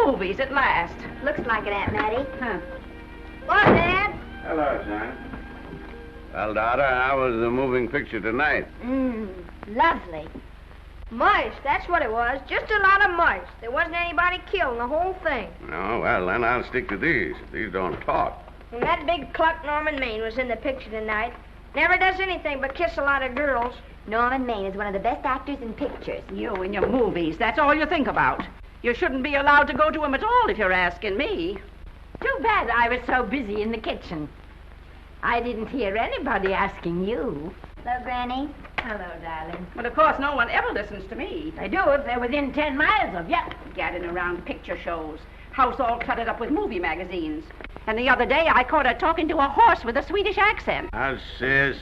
movies at last. Looks like it, Aunt Mattie. Huh. What, Dad? Hello, son. Well, daughter, how was the moving picture tonight? Lovely. Mice, that's what it was. Just a lot of mice. There wasn't anybody killed in the whole thing. No, well, then I'll stick to these. These don't talk. And that big cluck Norman Maine was in the picture tonight. Never does anything but kiss a lot of girls. Norman Maine is one of the best actors in pictures. You and your movies, that's all you think about. You shouldn't be allowed to go to them at all if you're asking me. Too bad I was so busy in the kitchen. I didn't hear anybody asking you. Hello, Granny. Hello, darling. But of course, no one ever listens to me. They do if they're within 10 miles of you. Gadding around picture shows. House all cluttered up with movie magazines. And the other day, I caught her talking to a horse with a Swedish accent. Now, sis,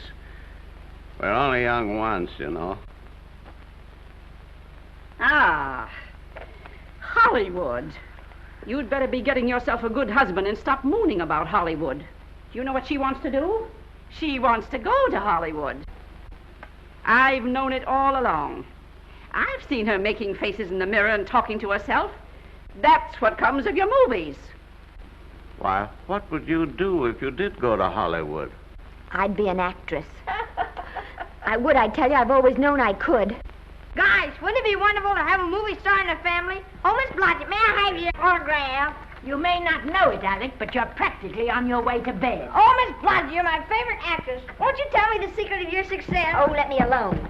we're only young once, you know. Ah, Hollywood. You'd better be getting yourself a good husband and stop mooning about Hollywood. You know what she wants to do? She wants to go to Hollywood. I've known it all along. I've seen her making faces in the mirror and talking to herself. That's what comes of your movies. Why, what would you do if you did go to Hollywood? I'd be an actress. I would, I tell you. I've always known I could. Guys, wouldn't it be wonderful to have a movie star in the family? Oh, Miss Blodgett, may I have your autograph? You may not know it, Alec, but you're practically on your way to bed. Oh, Miss Blodgett, you're my favorite actress. Won't you tell me the secret of your success? Oh, let me alone.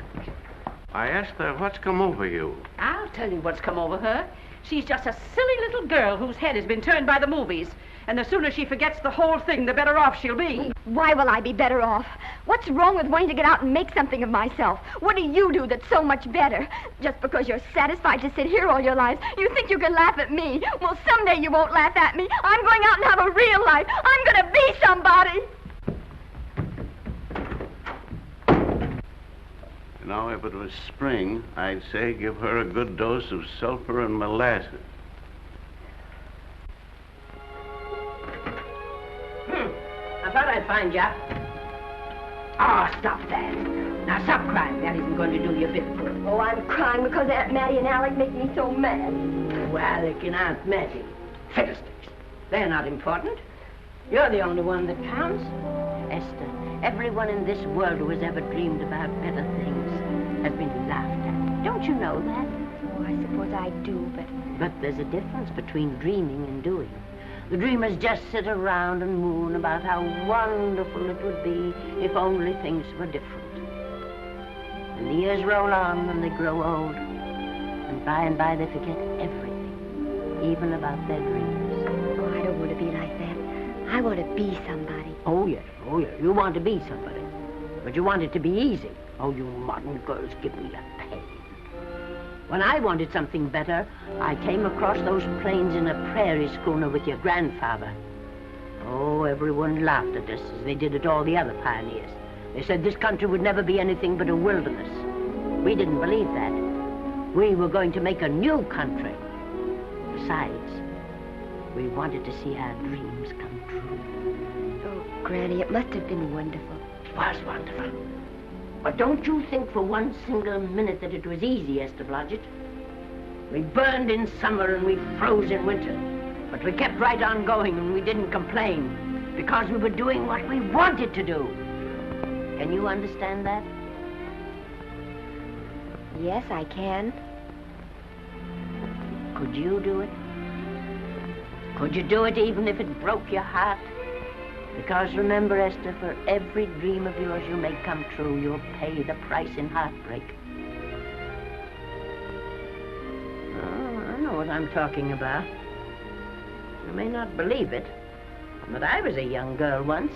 I asked her, what's come over you? I'll tell you what's come over her. She's just a silly little girl whose head has been turned by the movies. And the sooner she forgets the whole thing, the better off she'll be. Why will I be better off? What's wrong with wanting to get out and make something of myself? What do you do that's so much better? Just because you're satisfied to sit here all your lives, you think you can laugh at me. Well, someday you won't laugh at me. I'm going out and have a real life. I'm going to be somebody. You know, if it was spring, I'd say give her a good dose of sulfur and molasses. I thought I'd find you. Oh, stop that. Now, stop crying. That isn't going to do you a bit of good. Oh, I'm crying because Aunt Mattie and Alec make me so mad. Oh, Alec and Aunt Mattie. Fiddlesticks. They're not important. You're the only one that counts. Esther, everyone in this world who has ever dreamed about better things has been laughed at. Don't you know that? Oh, I suppose I do, but... But there's a difference between dreaming and doing. The dreamers just sit around and moon about how wonderful it would be if only things were different. And the years roll on and they grow old. And by they forget everything, even about their dreams. Oh, I don't want to be like that. I want to be somebody. Oh, yes. You want to be somebody. But you want it to be easy. Oh, you modern girls give me a pain. When I wanted something better, I came across those plains in a prairie schooner with your grandfather. Oh, everyone laughed at us as they did at all the other pioneers. They said this country would never be anything but a wilderness. We didn't believe that. We were going to make a new country. Besides, we wanted to see our dreams come true. Oh, Granny, it must have been wonderful. It was wonderful. But don't you think for one single minute that it was easy, Esther Blodgett? We burned in summer and we froze in winter. But we kept right on going and we didn't complain because we were doing what we wanted to do. Can you understand that? Yes, I can. Could you do it? Could you do it even if it broke your heart? Because remember, Esther, for every dream of yours you make come true, you'll pay the price in heartbreak. Oh, I know what I'm talking about. You may not believe it, but I was a young girl once.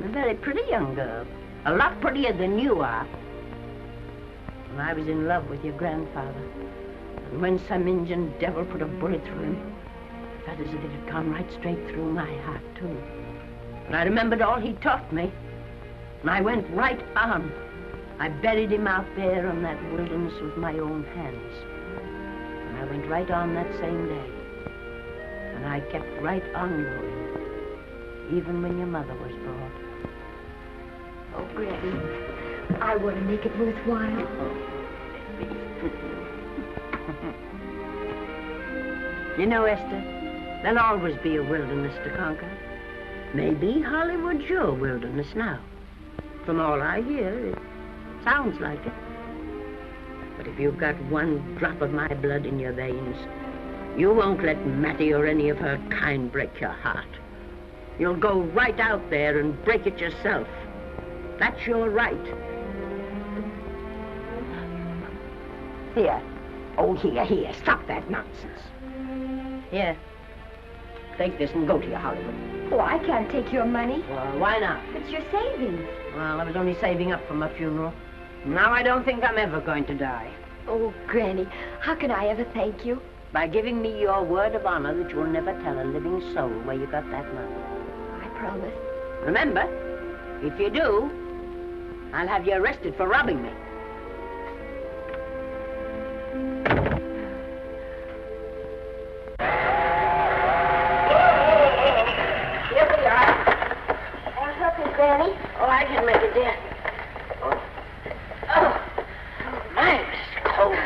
A very pretty young girl. A lot prettier than you are. And I was in love with your grandfather. And when some Indian devil put a bullet through him, it felt as if it had gone right straight through my heart, too. And I remembered all he taught me. And I went right on. I buried him out there in that wilderness with my own hands. And I went right on that same day. And I kept right on going, even when your mother was born. Oh, Granny, I want to make it worthwhile. You know, Esther, there'll always be a wilderness to conquer. Maybe Hollywood's your wilderness now. From all I hear, it sounds like it. But if you've got one drop of my blood in your veins, you won't let Mattie or any of her kind break your heart. You'll go right out there and break it yourself. That's your right. Here. Oh, here. Stop that nonsense. Here. Take this and go to your Hollywood. Oh, I can't take your money. Well, why not? It's your savings. Well, I was only saving up for my funeral. Now I don't think I'm ever going to die. Oh, Granny, how can I ever thank you? By giving me your word of honor that you'll never tell a living soul where you got that money. I promise. Remember, if you do, I'll have you arrested for robbing me. Here we are. I'll help you, Granny. Oh, I can make it, dear. Oh, my, it's cold.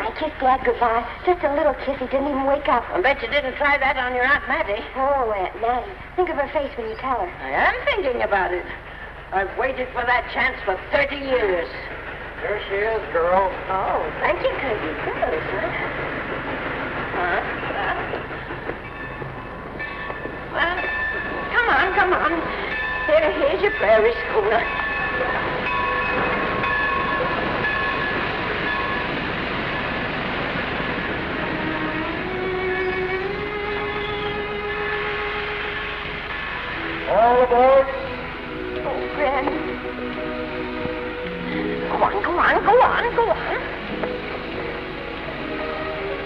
I kissed Dad goodbye. Just a little kiss. He didn't even wake up. I bet you didn't try that on your Aunt Mattie. Oh, Aunt Mattie. Think of her face when you tell her. I am thinking about it. I've waited for that chance for 30 years. Here she is, girl. Oh, thank you, Cousin. Good, huh? Well, come on. Here's your prairie schooner. All aboard. Oh, Granny. Go on.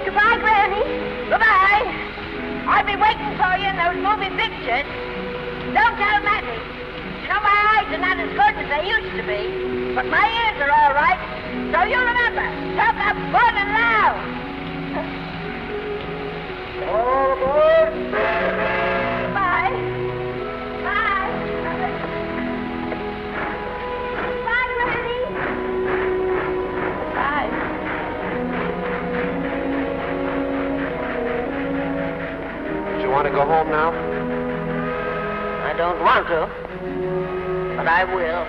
Goodbye, Granny. Goodbye. I'll be waiting for you in those movie pictures. Don't tell Mattie. You know, my eyes are not as good as they used to be, but my ears are all right. So you remember, talk up good and loud. All aboard. Bye. Bye. Bye, Granny. Bye. Do you want to go home now? I don't want to, but I will.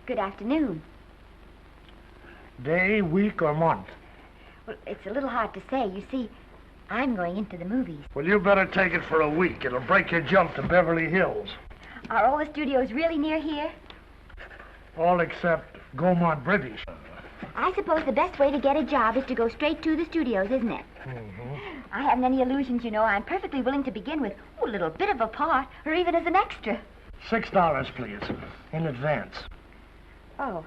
Good afternoon. Day, week, or month? Well, it's a little hard to say. You see, I'm going into the movies. Well, you better take it for a week. It'll break your jump to Beverly Hills. Are all the studios really near here? All except Gaumont British. I suppose the best way to get a job is to go straight to the studios, isn't it? Mm-hmm. I haven't any illusions, you know. I'm perfectly willing to begin with a little bit of a part, or even as an extra. $6, please, in advance. Oh.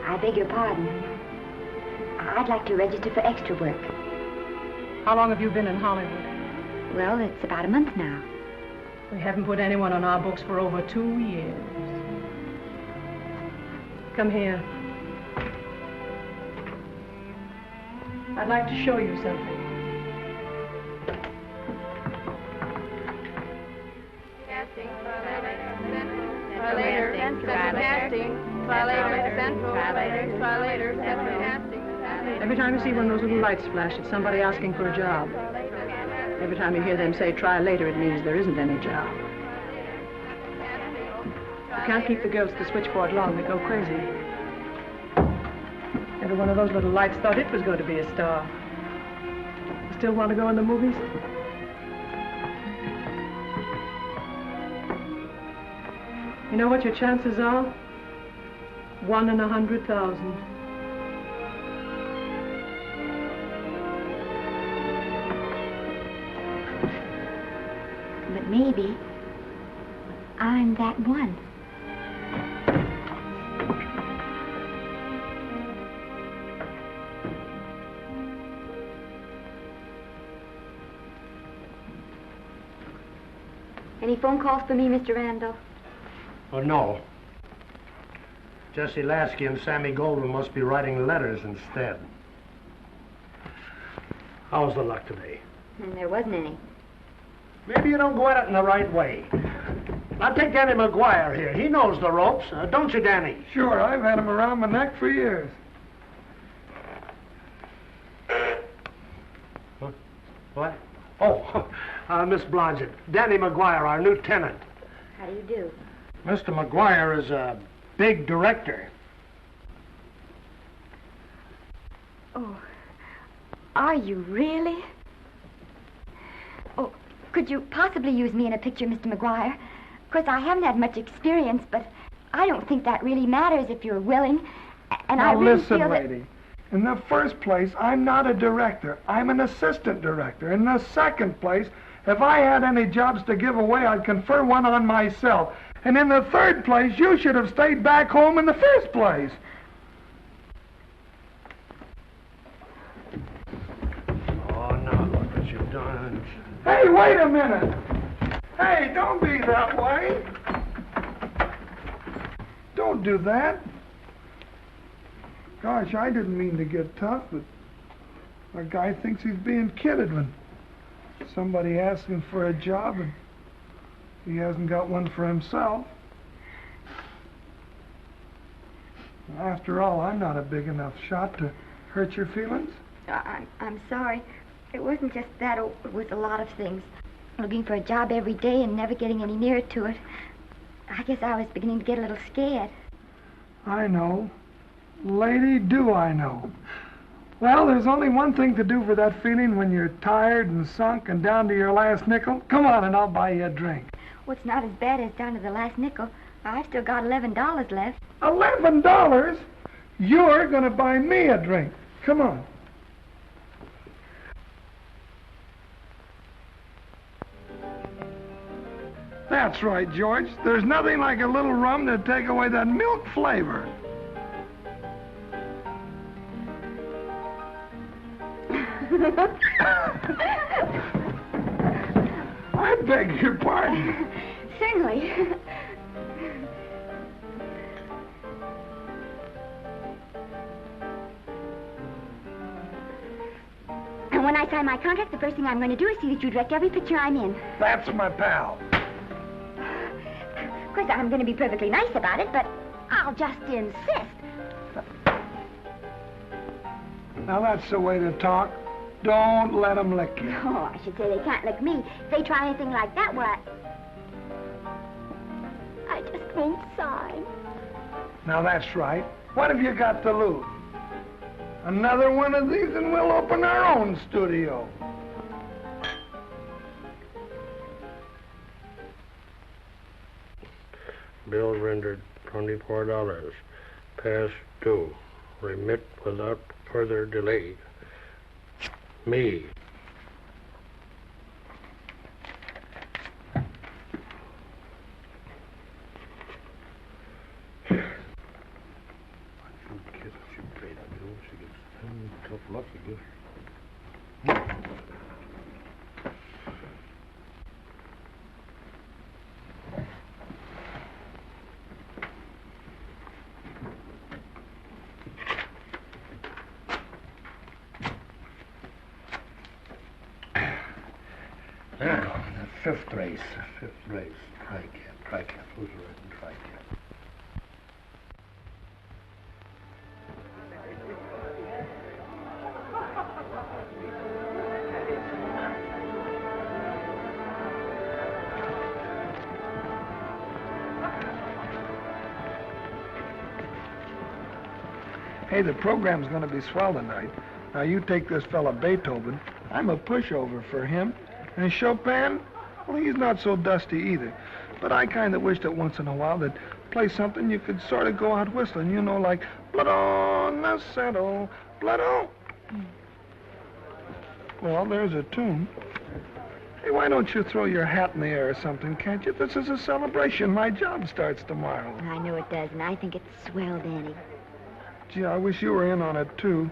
I beg your pardon. I'd like to register for extra work. How long have you been in Hollywood? Well, it's about a month now. We haven't put anyone on our books for over 2 years. Come here. I'd like to show you something. Casting, try later, casting, try later, central, try later, central, casting. Every time you see one of those little lights flash, it's somebody asking for a job. Every time you hear them say try later, it means there isn't any job. You can't keep the girls at the switchboard long, they go crazy. Every one of those little lights thought it was going to be a star. You still want to go in the movies? You know what your chances are? 1 in 100,000. But maybe I'm that one. Any phone calls for me, Mr. Randall? Oh, no. Jesse Lasky and Sammy Goldwyn must be writing letters instead. How's the luck today? There wasn't any. Maybe you don't go at it in the right way. Now take Danny McGuire here. He knows the ropes. Don't you, Danny? Sure, I've had him around my neck for years. Huh? What? Oh, Miss Blodgett. Danny McGuire, our new tenant. How do you do? Mr. McGuire is a big director. Oh, are you really? Oh, could you possibly use me in a picture, Mr. McGuire? Of course, I haven't had much experience, but I don't think that really matters if you're willing. And Now I really listen, feel that... lady. In the first place, I'm not a director. I'm an assistant director. In the second place, if I had any jobs to give away, I'd confer one on myself. And in the third place, you should have stayed back home in the first place. Oh, now look what you've done. Hey, wait a minute. Hey, don't be that way. Don't do that. Gosh, I didn't mean to get tough, but a guy thinks he's being kidded when somebody asks him for a job and he hasn't got one for himself. After all, I'm not a big enough shot to hurt your feelings. I'm sorry. It wasn't just that. It was a lot of things. Looking for a job every day and never getting any nearer to it. I guess I was beginning to get a little scared. I know. Lady, do I know. Well, there's only one thing to do for that feeling when you're tired and sunk and down to your last nickel. Come on and I'll buy you a drink. Well, it's not as bad as down to the last nickel. I've still got $11 left. $11? You're going to buy me a drink. Come on. That's right, George. There's nothing like a little rum to take away that milk flavor. I beg your pardon. Certainly. when I sign my contract, the first thing I'm going to do is see that you direct every picture I'm in. That's my pal. Of course, I'm going to be perfectly nice about it, but I'll just insist. Now, that's the way to talk. Don't let them lick you. Oh, I should say they can't lick me. If they try anything like that, well, I just won't sign. Now, that's right. What have you got to lose? Another one of these and we'll open our own studio. Bill rendered $24. Past due. Remit without further delay. Me. Tough luck, I guess. There you go. The fifth race. Fifth race. Tri-cap. Who's riding tri-cap? Hey, the program's going to be swell tonight. Now, you take this fella Beethoven. I'm a pushover for him. And Chopin, well, he's not so dusty either. But I kind of wish that once in a while they'd play something you could sort of go out whistling, you know, like Blood on the Saddle, Blood on. Well, there's a tune. Hey, why don't you throw your hat in the air or something, can't you? This is a celebration. My job starts tomorrow. I know it does, and I think it's swell, Danny. Gee, I wish you were in on it, too.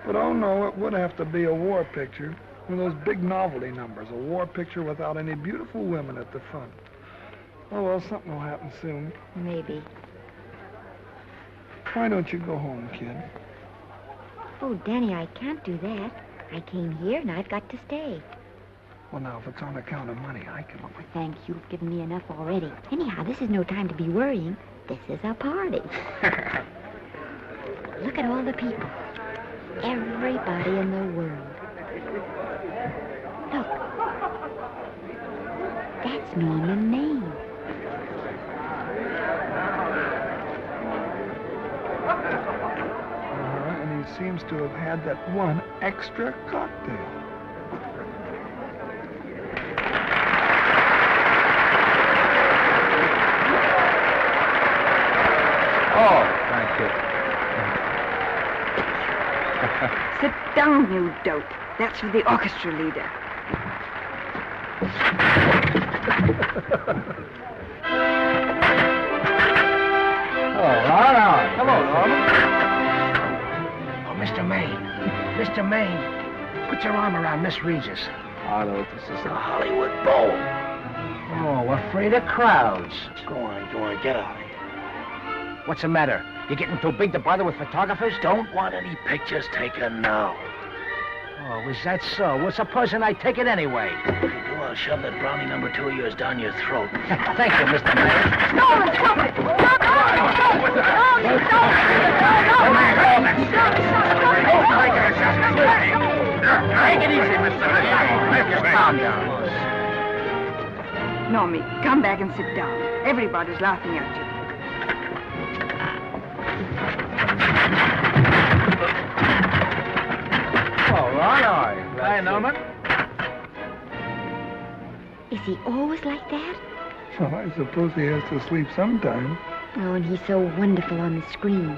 But, oh, no, it would have to be a war picture. One of those big novelty numbers. A war picture without any beautiful women at the front. Oh, well, something will happen soon. Maybe. Why don't you go home, kid? Oh, Danny, I can't do that. I came here, and I've got to stay. Well, now, if it's on account of money, I can... Oh, thanks. You've given me enough already. Anyhow, this is no time to be worrying. This is a party. Look at all the people. Everybody in the world. Look. That's Norman Maine. And he seems to have had that one extra cocktail. Oh, thank you. Sit down, you dope. That's for the orchestra leader. All right. Hello, Norman. Oh, Mr. Maine. Mr. Maine, put your arm around Miss Regis. Arnold, this is a Hollywood bowl. Oh, afraid of crowds. Go on, get out of here. What's the matter? You getting too big to bother with photographers? Don't want any pictures taken now. Oh, is that so? Well, supposing I take it anyway. If you do, I'll shove that brownie number 2 of yours down your throat. Thank you, Mr. Mayor. Stop it! Stop it! Stop it! Take it easy, Mr. Mayor. Just calm down. Normie, come back and sit down. Everybody's laughing at you. All right. Hi, Norman. Is he always like that? Well, I suppose he has to sleep sometime. Oh, and he's so wonderful on the screen.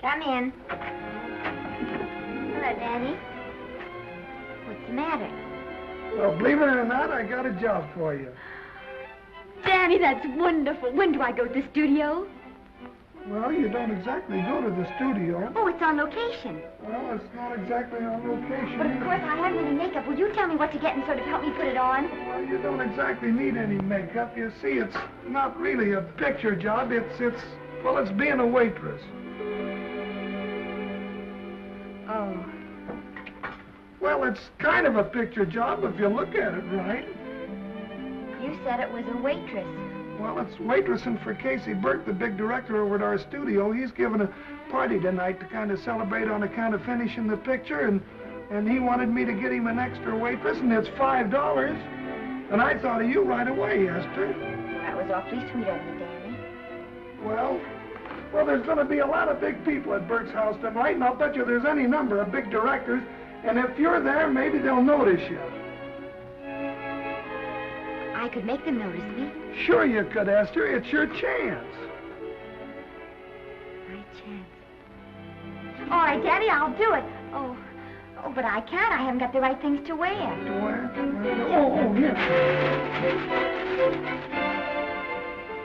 Come in. Danny, what's the matter? Well, believe it or not, I got a job for you. Danny, that's wonderful. When do I go to the studio? Well, you don't exactly go to the studio. Oh, it's on location. Well, it's not exactly on location. But of course, I haven't any makeup. Will you tell me what to get and sort of help me put it on? Well, you don't exactly need any makeup. You see, it's not really a picture job. It's being a waitress. Oh. Well, it's kind of a picture job if you look at it right. You said it was a waitress. Well, it's waitressing for Casey Burke, the big director over at our studio. He's giving a party tonight to kind of celebrate on account of finishing the picture, and he wanted me to get him an extra waitress, and it's $5. And I thought of you right away, Esther. That was awfully sweet of you, Danny. Well, there's going to be a lot of big people at Burke's house tonight, and I'll bet you there's any number of big directors, and if you're there, maybe they'll notice you. I could make them notice me. Sure you could, Esther. It's your chance. My chance. All right, Daddy, I'll do it. Oh, but I can't. I haven't got the right things to wear. To wear? Oh, here.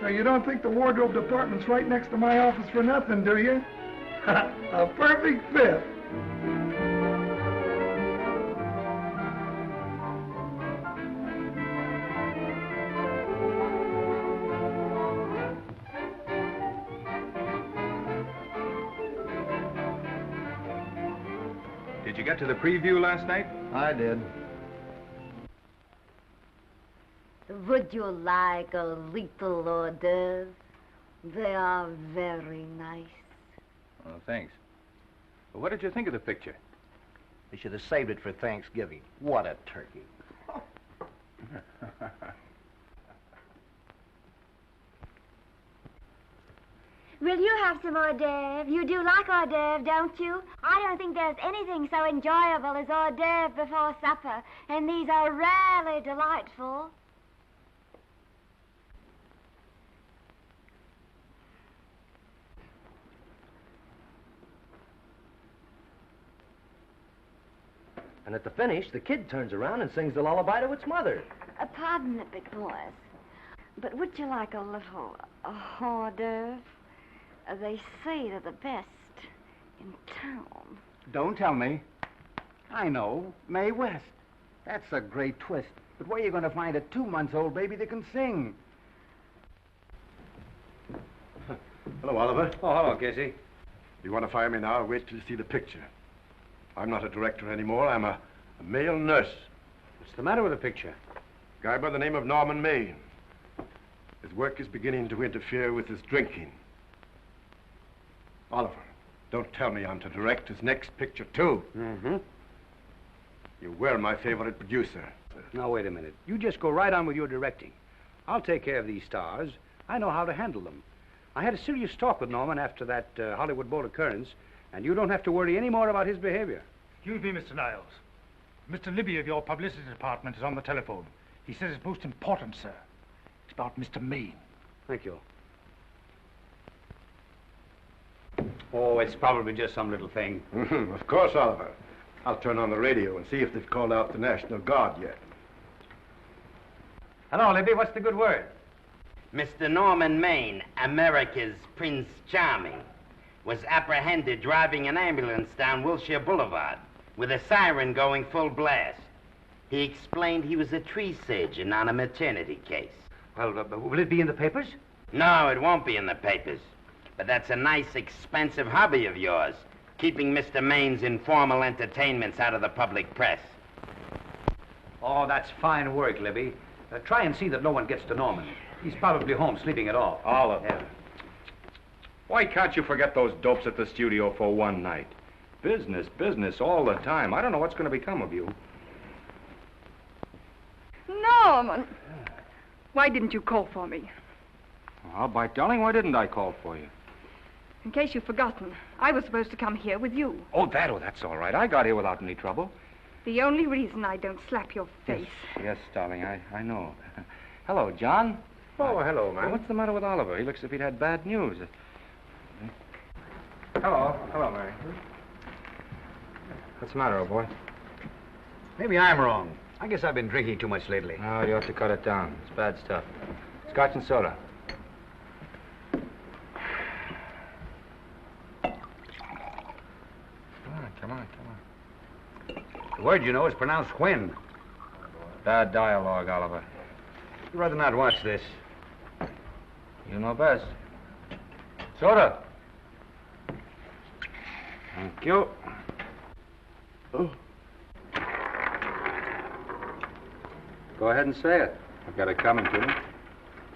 Now, you don't think the wardrobe department's right next to my office for nothing, do you? A perfect fit. Did you get to the preview last night? I did. Would you like a little hors d'oeuvre? They are very nice. Oh, thanks. Well, what did you think of the picture? They should have saved it for Thanksgiving. What a turkey. Will you have some hors d'oeuvre? You do like hors d'oeuvre, don't you? I don't think there's anything so enjoyable as hors d'oeuvre before supper, and these are rarely delightful. And at the finish, the kid turns around and sings the lullaby to its mother. Pardon the big boys, but would you like a little hors d'oeuvre? They say they're the best in town. Don't tell me. I know. Mae West. That's a great twist. But where are you going to find a 2-month-old baby that can sing? Hello, Oliver. Oh, hello, Casey. You want to fire me now or wait till you see the picture? I'm not a director anymore. I'm a male nurse. What's the matter with the picture? Guy by the name of Norman Maine. His work is beginning to interfere with his drinking. Oliver, don't tell me I'm to direct his next picture, too. Mm-hmm. You were my favorite producer. Now, wait a minute. You just go right on with your directing. I'll take care of these stars. I know how to handle them. I had a serious talk with Norman after that Hollywood Bowl occurrence, and you don't have to worry any more about his behavior. Excuse me, Mr. Niles. Mr. Libby of your publicity department is on the telephone. He says it's most important, sir. It's about Mr. Maine. Thank you. Oh, it's probably just some little thing. Of course, Oliver. I'll turn on the radio and see if they've called out the National Guard yet. Hello, Libby. What's the good word? Mr. Norman Maine, America's Prince Charming, was apprehended driving an ambulance down Wilshire Boulevard with a siren going full blast. He explained he was a tree surgeon on a maternity case. Well, will it be in the papers? No, it won't be in the papers. But that's a nice, expensive hobby of yours, keeping Mr. Maine's informal entertainments out of the public press. Oh, that's fine work, Libby. Try and see that no one gets to Norman. He's probably home sleeping it off. Oliver. Yeah. Why can't you forget those dopes at the studio for one night? Business, business all the time. I don't know what's going to become of you. Norman! Why didn't you call for me? Well, by darling, why didn't I call for you? In case you've forgotten, I was supposed to come here with you. Oh, that's all right. I got here without any trouble. The only reason I don't slap your face. Yes, darling, I know. Hello, John. Oh, hello, man. What's the matter with Oliver? He looks as if he'd had bad news. Hello, Mary. What's the matter, old boy? Maybe I'm wrong. I guess I've been drinking too much lately. Oh, you ought to cut it down. It's bad stuff. Scotch and soda. Come on. The word, you know, is pronounced when. Bad dialogue, Oliver. I'd rather not watch this. You know best. Soda. Thank you. Oh. Go ahead and say it. I've got it coming to me.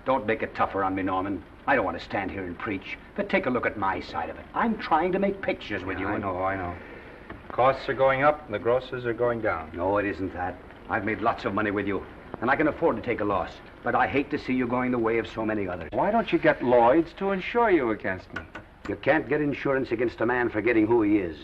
Don't make it tougher on me, Norman. I don't want to stand here and preach, but take a look at my side of it. I'm trying to make pictures with you. I know. Costs are going up, and the grosses are going down. No, it isn't that. I've made lots of money with you, and I can afford to take a loss. But I hate to see you going the way of so many others. Why don't you get Lloyd's to insure you against me? You can't get insurance against a man forgetting who he is.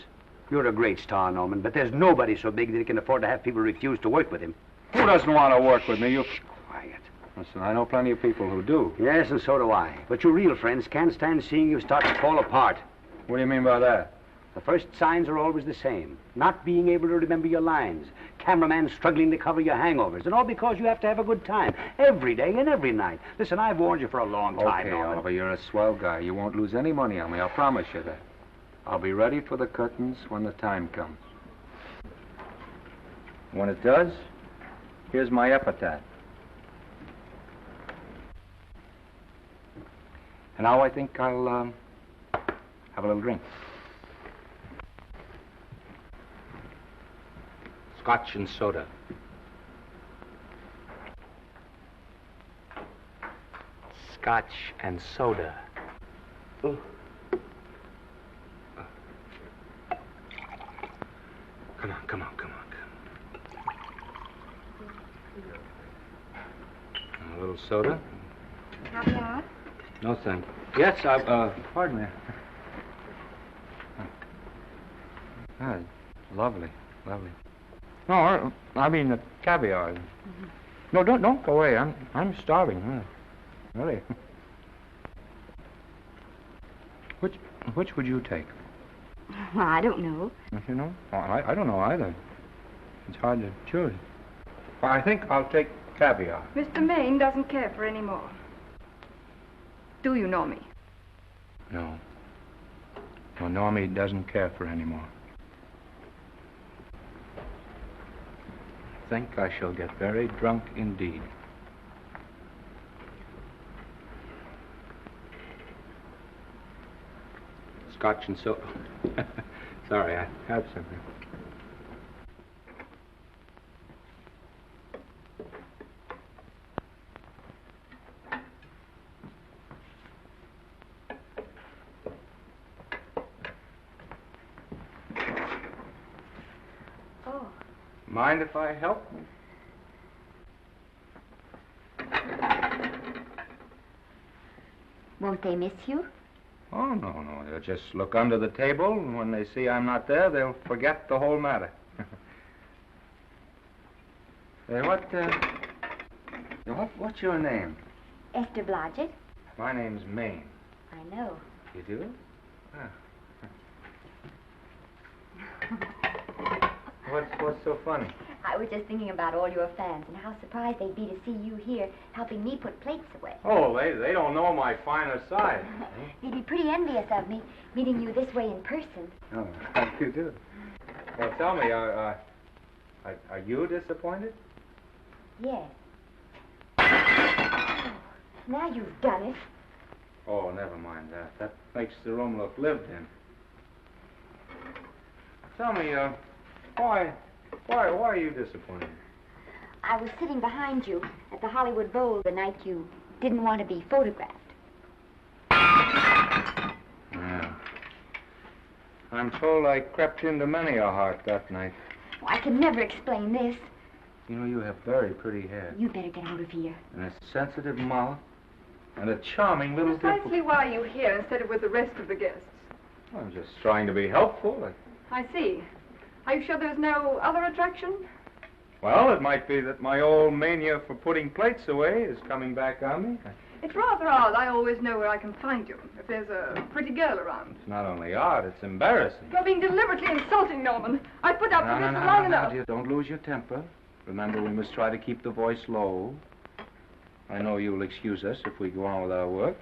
You're a great star, Norman, but there's nobody so big that he can afford to have people refuse to work with him. Who doesn't want to work with me? You... Quiet. Listen, I know plenty of people who do. Yes, and so do I. But your real friends can't stand seeing you start to fall apart. What do you mean by that? The first signs are always the same. Not being able to remember your lines. Cameraman struggling to cover your hangovers. And all because you have to have a good time. Every day and every night. Listen, I've warned you for a long time, Okay, Norman. Oliver, you're a swell guy. You won't lose any money on me. I'll promise you that. I'll be ready for the curtains when the time comes. When it does, here's my epitaph. And now I think I'll have a little drink. Scotch and soda. Scotch and soda. Ooh. Come on. A little soda? Caviar? No, thank you. Yes, pardon me. Ah, lovely. No, I mean the caviar. Mm-hmm. No, don't go away. I'm starving. Really. Which would you take? Well, I don't know. Don't you know? Oh, I don't know either. It's hard to choose. Well, I think I'll take caviar. Mr. Maine doesn't care for any more. Do you, Normie? No. No, Normie doesn't care for any more. I think I shall get very drunk indeed. Scotch and soda. Sorry, I have something. Oh. Mind if I help? Won't they miss you? Oh, no. They'll just look under the table, and when they see I'm not there, they'll forget the whole matter. What's your name? Esther Blodgett. My name's Maine. I know. You do? What's so funny? I was just thinking about all your fans and how surprised they'd be to see you here helping me put plates away. Oh, they don't know my finer side. They'd be pretty envious of me, meeting you this way in person. Oh, how you do? Well, tell me, are you disappointed? Yes. Oh, now you've done it. Oh, never mind that. That makes the room look lived in. Tell me, why are you disappointed? I was sitting behind you at the Hollywood Bowl the night you didn't want to be photographed. Yeah. I'm told I crept into many a heart that night. Oh, I can never explain this. You know, you have very pretty hair. You better get out of here. And a sensitive mouth. And a charming little Precisely why are you here instead of with the rest of the guests? I'm just trying to be helpful. I see. Are you sure there's no other attraction? Well, it might be that my old mania for putting plates away is coming back on me. It's rather odd. I always know where I can find you if there's a pretty girl around. It's not only odd, it's embarrassing. You're being deliberately insulting, Norman. I put up with this long enough. Dear, don't lose your temper. Remember, we must try to keep the voice low. I know you'll excuse us if we go on with our work.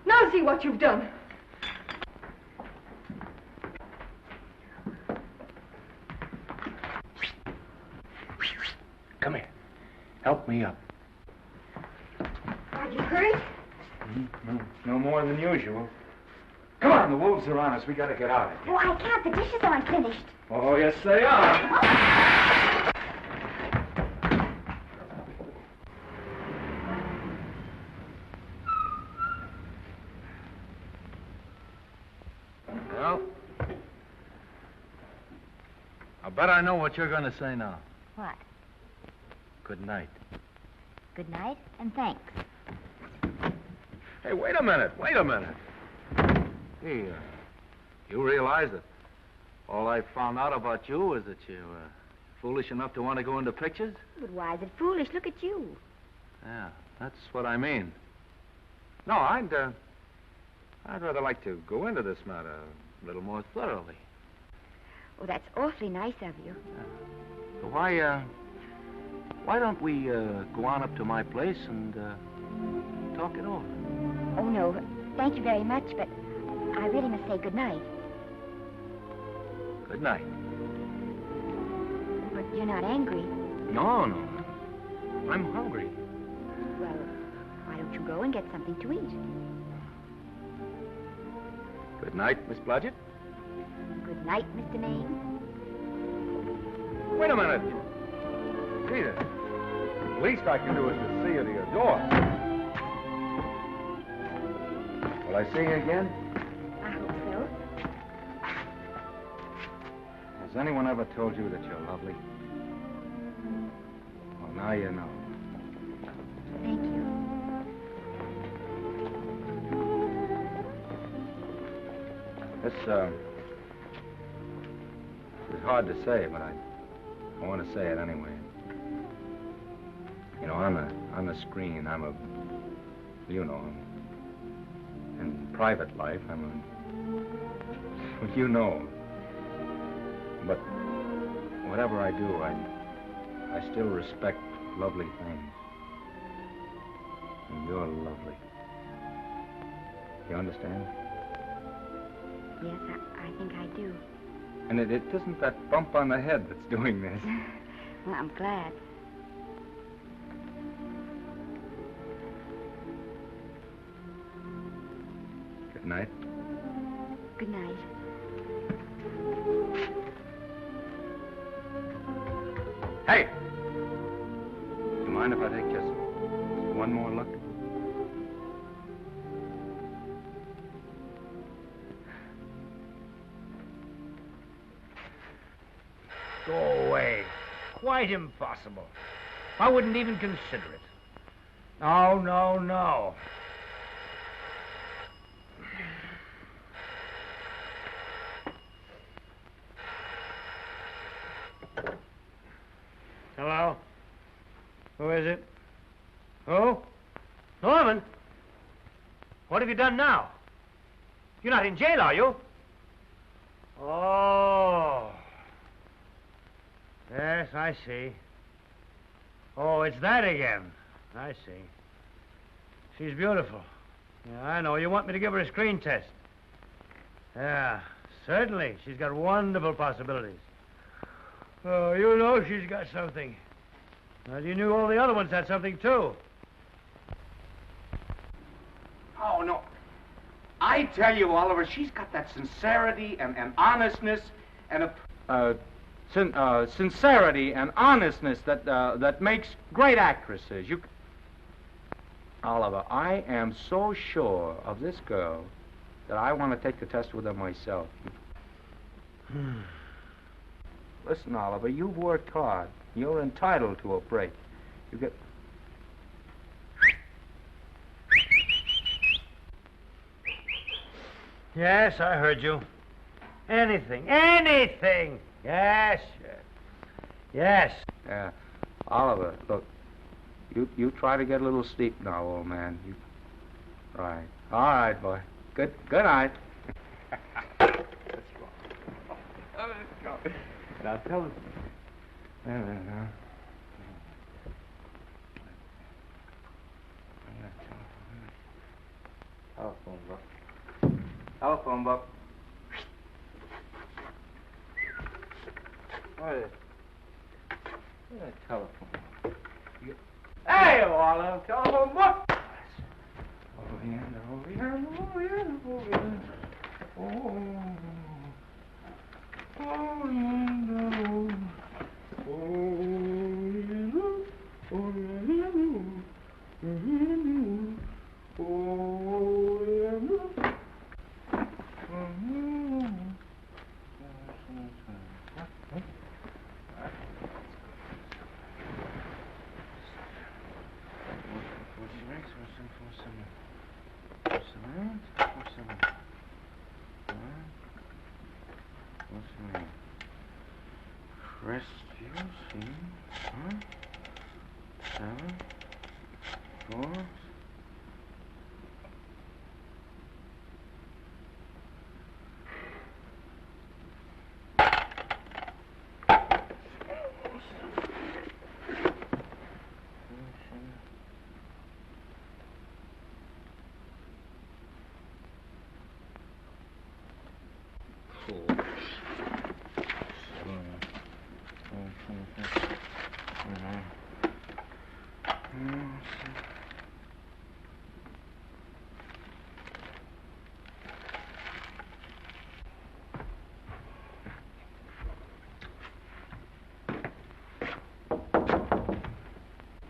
Now see what you've done. Come here. Help me up. Are you hurt? No more than usual. Come on, the wolves are on us. We gotta get out of here. Oh, I can't. The dishes aren't finished. Oh, yes, they are. Well, I bet I know what you're going to say now. What? Good night. Good night, and thanks. Hey, wait a minute. Hey, you realize that all I found out about you is that you're foolish enough to want to go into pictures? But why is it foolish? Look at you. Yeah, that's what I mean. No, I'd rather like to go into this matter a little more thoroughly. Oh, that's awfully nice of you. So why don't we go on up to my place and talk it over? Oh, no. Thank you very much, but I really must say good night. Good night. But you're not angry. No. I'm hungry. Well, why don't you go and get something to eat? Good night, Miss Blodgett. Good night, Mr. Maine. Wait a minute. Peter, the least I can do is to see you to your door. Will I see you again? I hope so. Has anyone ever told you that you're lovely? Well, now you know. Thank you. This is hard to say, but I want to say it anyway. You know, on the screen, I'm a, you know, in private life, I'm a, well, you know. But whatever I do, I still respect lovely things. And you're lovely. You understand? Yes, I think I do. And it isn't that bump on the head that's doing this. Well, I'm glad. Good night. Good night. Hey! Do you mind if I take just one more look? Go away. Quite impossible. I wouldn't even consider it. No. Hello? Who is it? Who? Norman? What have you done now? You're not in jail, are you? Oh. Yes, I see. Oh, it's that again. I see. She's beautiful. Yeah, I know. You want me to give her a screen test? Yeah, certainly. She's got wonderful possibilities. Oh, you know she's got something. Well, you knew all the other ones had something, too. Oh, no. I tell you, Oliver, she's got that sincerity and honestness and a... sincerity and honestness that makes great actresses. Oliver, I am so sure of this girl that I want to take the test with her myself. Listen, Oliver, you've worked hard. You're entitled to a break. You get... Yes, I heard you. Anything. Anything! Yes, yes. Yes. Yeah. Oliver, look. You try to get a little sleep now, old man. Right. All right, boy. Good night. Let's go. Now tell us. Telephone book. Telephone book. What is it? Where's that telephone book? Hey, Oliver, telephone book. Oh, yeah, oh, yeah, oh, yeah, oh, yeah. Oh, oh, yeah,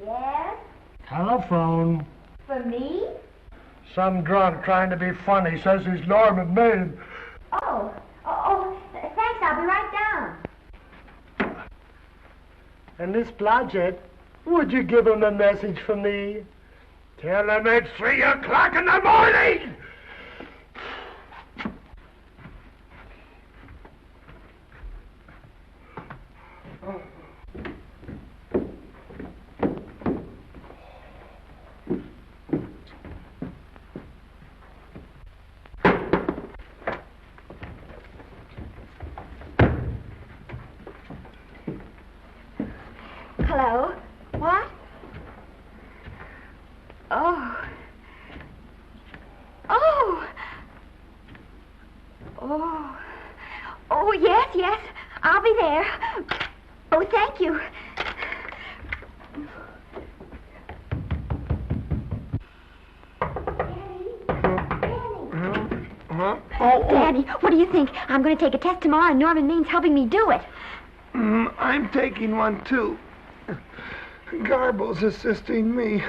Yes? Telephone. For me? Some drunk trying to be funny says he's Norman Maine. Thanks, I'll be right down. And Miss Blodgett, would you give him a message for me? Tell him it's 3 o'clock in the morning! Hello? What? Oh, yes. I'll be there. Oh, thank you. Daddy, what do you think? I'm going to take a test tomorrow, and Norman Main's helping me do it. I'm taking one, too. Garble's assisting me.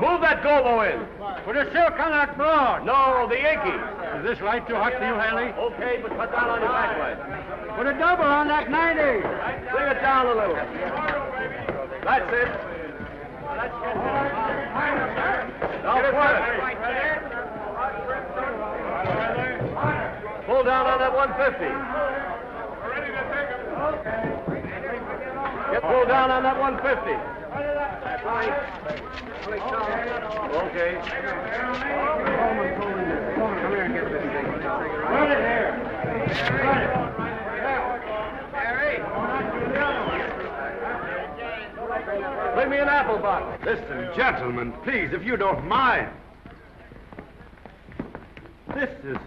Move that Gobo in. Put a silk on that broad. No, the Yankee. Is this light too hot for you, Haley? Okay, but cut down on your backlight. Put a double on that 90. Bring it down a little. That's it. Now quiet. Pull down on that 150. Get pulled down on that 150. Okay. Come here and get this thing. Run it here. Bring me an apple box. Listen, gentlemen, please, if you don't mind. This is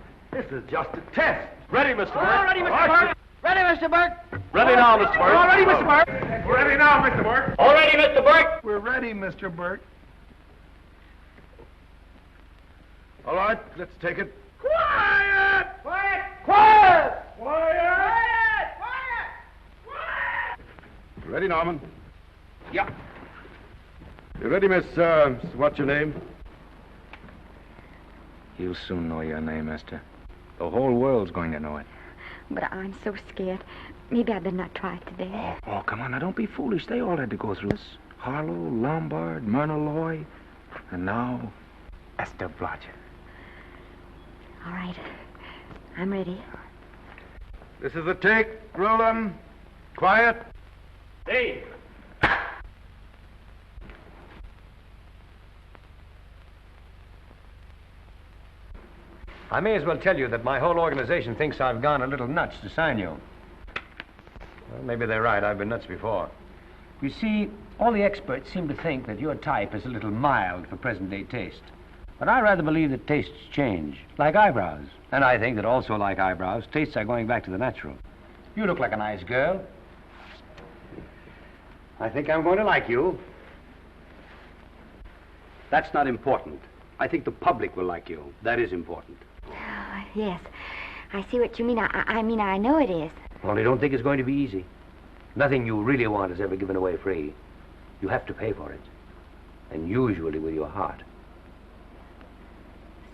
just a test. Ready, Mr. Burke? All ready, Mr. Burke. Ready, Mr. Burke. Ready now, Mr. Burke. All ready, Mr. Burke. We're ready now, Mr. Burke. All ready, Mr. Burke. We're ready, Mr. Burke. All right, let's take it. Quiet! Quiet! Quiet! Quiet! Ready, Norman? Yeah. You ready, Miss, what's your name? You'll soon know your name, Esther. The whole world's going to know it. But I'm so scared. Maybe I better not try it today. Oh, come on, now don't be foolish. They all had to go through this. Harlow, Lombard, Myrna Loy, and now Esther Blodgett. All right. I'm ready. This is the take. Roll 'em. Quiet. Hey! I may as well tell you that my whole organization thinks I've gone a little nuts to sign you. Well, maybe they're right. I've been nuts before. You see, all the experts seem to think that your type is a little mild for present-day taste. But I rather believe that tastes change, like eyebrows. And I think that also, like eyebrows, tastes are going back to the natural. You look like a nice girl. I think I'm going to like you. That's not important. I think the public will like you. That is important. Yes. I see what you mean. I mean, I know it is. Only don't think it's going to be easy. Nothing you really want is ever given away free. You have to pay for it. And usually with your heart.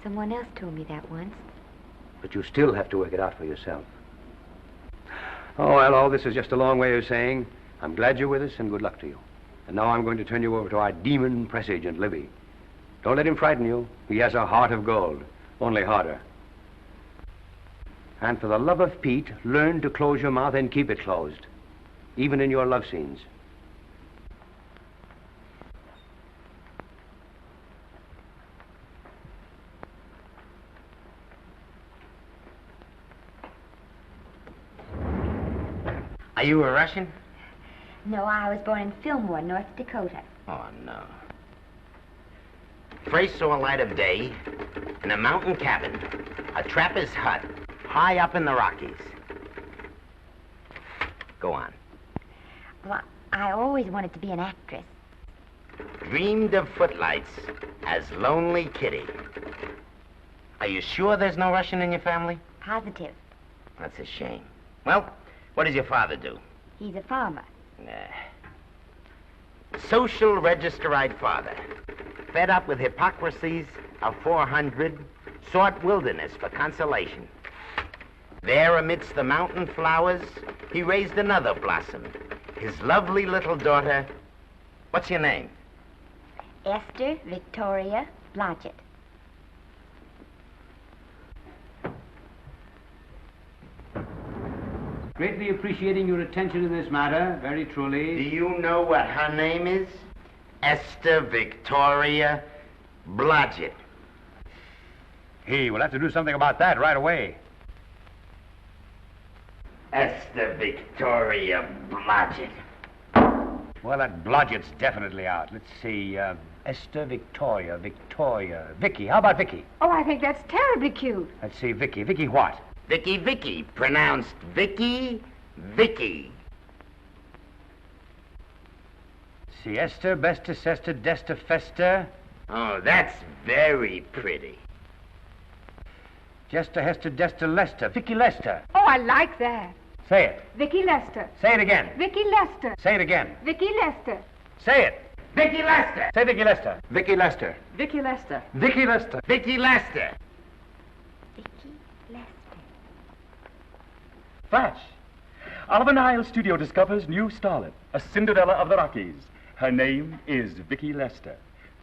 Someone else told me that once. But you still have to work it out for yourself. Oh, well, all this is just a long way of saying, I'm glad you're with us and good luck to you. And now I'm going to turn you over to our demon press agent, Libby. Don't let him frighten you. He has a heart of gold, only harder. And for the love of Pete, learn to close your mouth and keep it closed, even in your love scenes. Are you a Russian? No, I was born in Fillmore, North Dakota. Oh, no. First saw light of day in a mountain cabin, a trapper's hut, high up in the Rockies. Go on. Well, I always wanted to be an actress. Dreamed of footlights as Lonely Kitty. Are you sure there's no Russian in your family? Positive. That's a shame. Well, what does your father do? He's a farmer. Social register-eyed father. Fed up with hypocrisies of 400, sought wilderness for consolation. There amidst the mountain flowers, he raised another blossom, his lovely little daughter. What's your name? Esther Victoria Blodgett. Greatly appreciating your attention in this matter, very truly. Do you know what her name is? Esther Victoria Blodgett. Hey, we'll have to do something about that right away. Esther Victoria Blodgett. Well, that Blodgett's definitely out. Let's see, Esther Victoria, Vicky. How about Vicky? Oh, I think that's terribly cute. Let's see, Vicky. Vicky what? Vicky, pronounced Vicky. See, Esther, Besta, Sesta, Desta, Festa. Oh, that's very pretty. Jester, Hester, Desta, Lester. Vicky Lester. Oh, I like that. Say it. Vicky Lester. Say it again. Vicky Lester. Say it again. Vicky Lester. Say it. Vicky Lester. Say Vicky Lester. Vicky Lester. Vicky Lester. Vicky Lester. Vicky Lester. Vicky Lester. Flash. Oliver Nile Studio discovers new starlet, a Cinderella of the Rockies. Her name is Vicky Lester.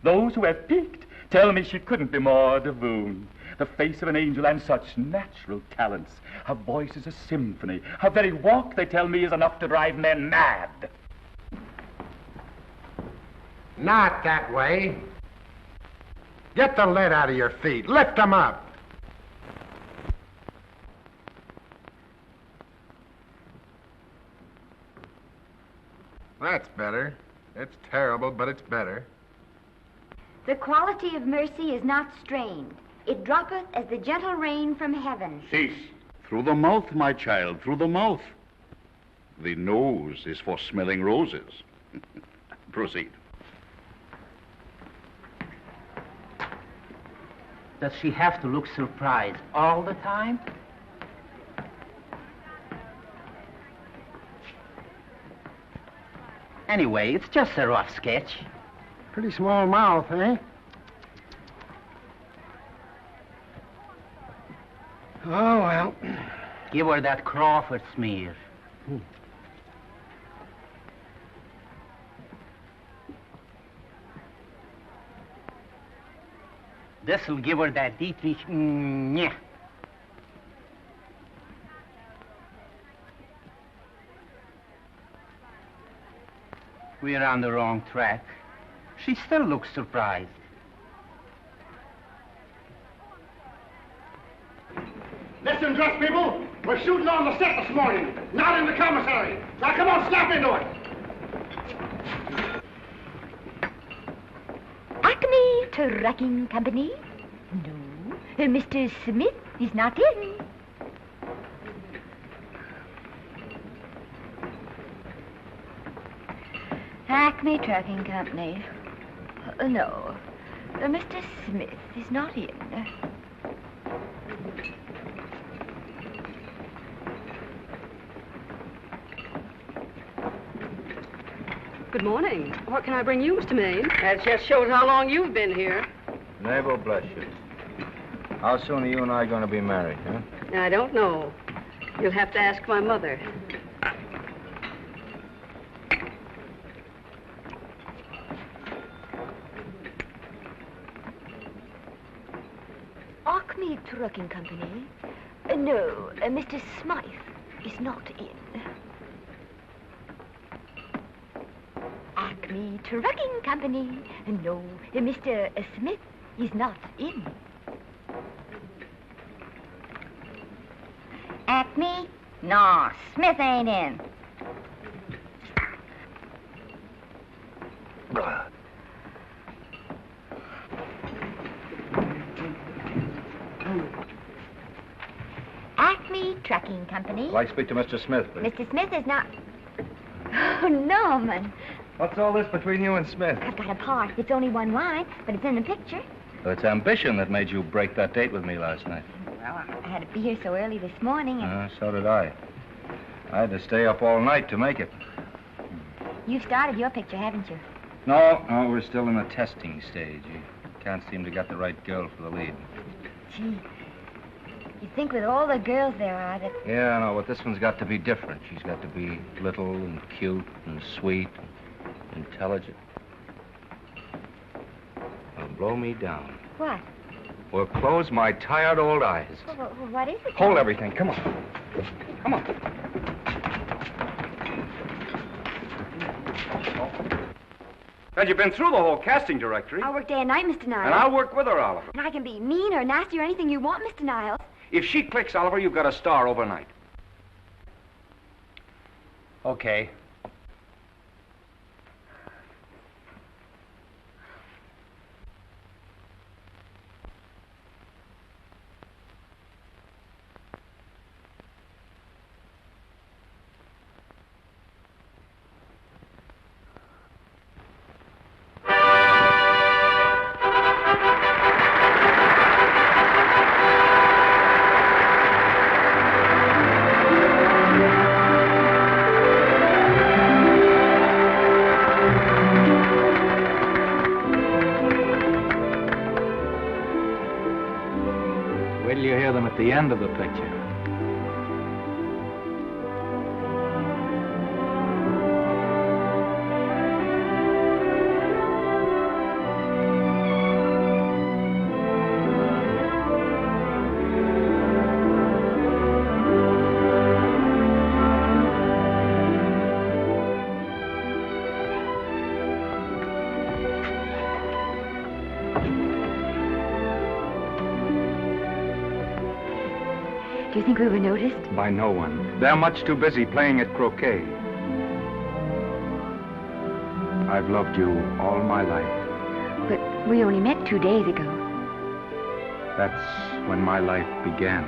Those who have peeked tell me she couldn't be more divoon. The face of an angel and such natural talents. Her voice is a symphony. Her very walk, they tell me, is enough to drive men mad. Not that way. Get the lead out of your feet. Lift them up. That's better. It's terrible, but it's better. The quality of mercy is not strained. It droppeth as the gentle rain from heaven. Cease. Through the mouth, my child, through the mouth. The nose is for smelling roses. Proceed. Does she have to look surprised all the time? Anyway, it's just a rough sketch. Pretty small mouth, eh? Oh, well. Give her that Crawford smear. This'll give her that Dietrich. Yeah. We're on the wrong track. She still looks surprised. Listen, dress people. We're shooting on the set this morning, not in the commissary. Now, come on, snap into it. Acme Trucking Company? No. Mr. Smith is not in. Acme Trucking Company. No. Mr. Smith is not in. Good morning. What can I bring you, Mr. Maine? That just shows how long you've been here. Neighbor, bless you. How soon are you and I going to be married, huh? I don't know. You'll have to ask my mother. Acme Trucking Company? No, Mr. Smythe is not in. Acme Trucking Company? No, Mr. Smith is not in. Acme? No, Smith ain't in. Acme Trucking Company? I'd like to speak to Mr. Smith, please. Mr. Smith is not... Oh, Norman. What's all this between you and Smith? I've got a part. It's only one line, but it's in the picture. Well, it's ambition that made you break that date with me last night. Well, I had to be here so early this morning, and So did I. I had to stay up all night to make it. you've started your picture, haven't you? No, we're still in the testing stage. You can't seem to get the right girl for the lead. Gee, you'd think with all the girls there are that... Yeah, I know, but this one's got to be different. She's got to be little and cute and sweet and intelligent. Well, blow me down. What? Well, close my tired old eyes. Well, what is it? Hold everything. Come on. Come on. Well, you've been through the whole casting directory. I'll work day and night, Mr. Niles. And I'll work with her, Oliver. And I can be mean or nasty or anything you want, Mr. Niles. If she clicks, Oliver, you've got a star overnight. Okay. Wait till you hear them at the end of the picture. Do you think we were noticed? By no one. They're much too busy playing at croquet. I've loved you all my life. But we only met 2 days ago. That's when my life began.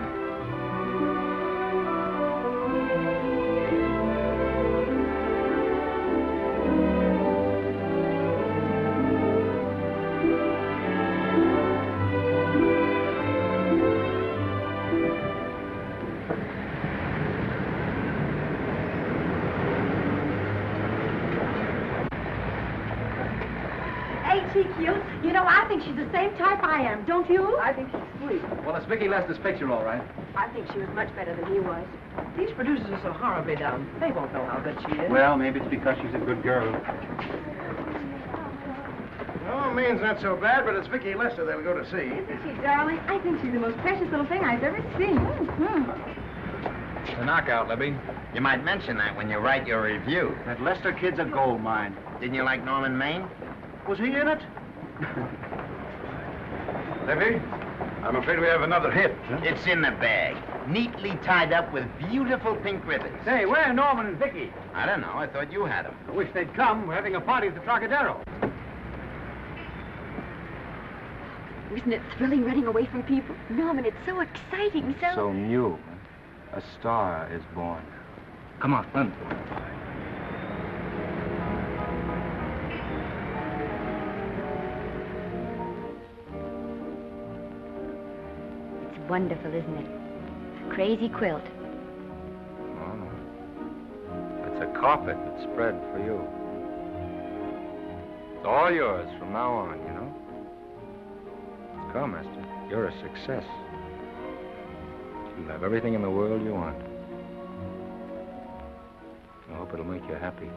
she cute? You know, I think she's the same type I am, don't you? I think she's sweet. Well, it's Vicky Lester's picture, all right. I think she was much better than he was. These producers are so horribly dumb. They won't know how good she is. Well, maybe it's because she's a good girl. Oh, Maine's not so bad, but it's Vicky Lester they'll go to see. Isn't she, darling? I think she's the most precious little thing I've ever seen. It's a knockout, Libby. You might mention that when you write your review. That Lester kid's a gold mine. Didn't you like Norman Maine? Was he in it? Libby, I'm afraid we have another hit. Huh? It's in the bag, neatly tied up with beautiful pink ribbons. Say, where are Norman and Vicky? I don't know. I thought you had them. I wish they'd come. We're having a party at the Trocadero. Isn't it thrilling running away from people? Norman, it's so exciting, So new. A star is born. Come on, run. It's wonderful, isn't it? A crazy quilt. Oh. It's a carpet that's spread for you. It's all yours from now on, you know? Come, Esther. You're a success. You have everything in the world you want. I hope it'll make you happy.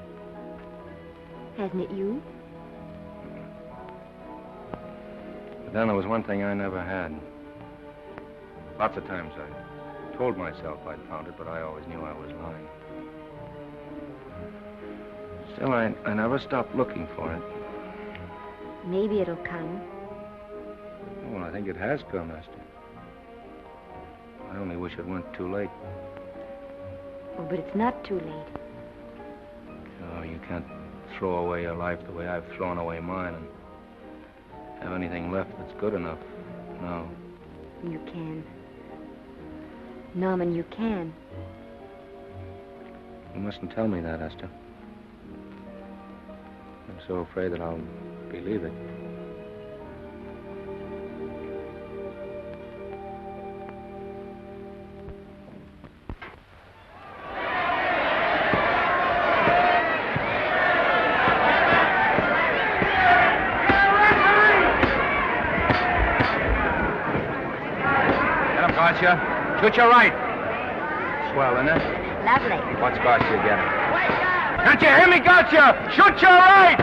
Hasn't it you? But then there was one thing I never had. Lots of times I told myself I'd found it, but I always knew I was lying. Still, I never stopped looking for it. Maybe it'll come. Well, I think it has come, Esther. I only wish it weren't too late. Oh, but it's not too late. Oh, you can't throw away your life the way I've thrown away mine and have anything left that's good enough. No. You can. Norman, you can. You mustn't tell me that, Esther. I'm so afraid that I'll believe it. Gotcha. Shoot your right. Swell, isn't it? Lovely. What's Gotcha getting? Can't you hear me, Gotcha? Shoot your right.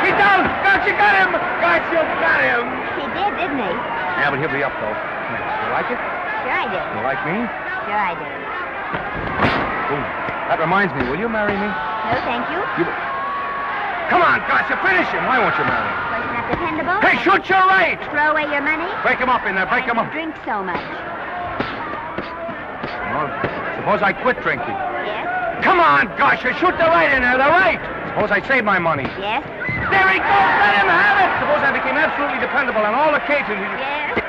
He's down. Gotcha got him. Gotcha got him. He did, didn't he? Yeah, but he'll be up, though. You like it? Sure I did. You like me? Sure I did. Ooh, that reminds me. Will you marry me? No, thank you. Come on, Gotcha. Finish him. Why won't you marry me? Wasn't that dependable? Hey, shoot your right. Throw away your money? Break him up in there. Break him up. Drink so much. Well, suppose I quit drinking. Yes? Come on, Gotcha. Shoot the right in there. The right. Suppose I save my money. Yes? There he goes. Let him have it. Suppose I became absolutely dependable on all occasions. Yes?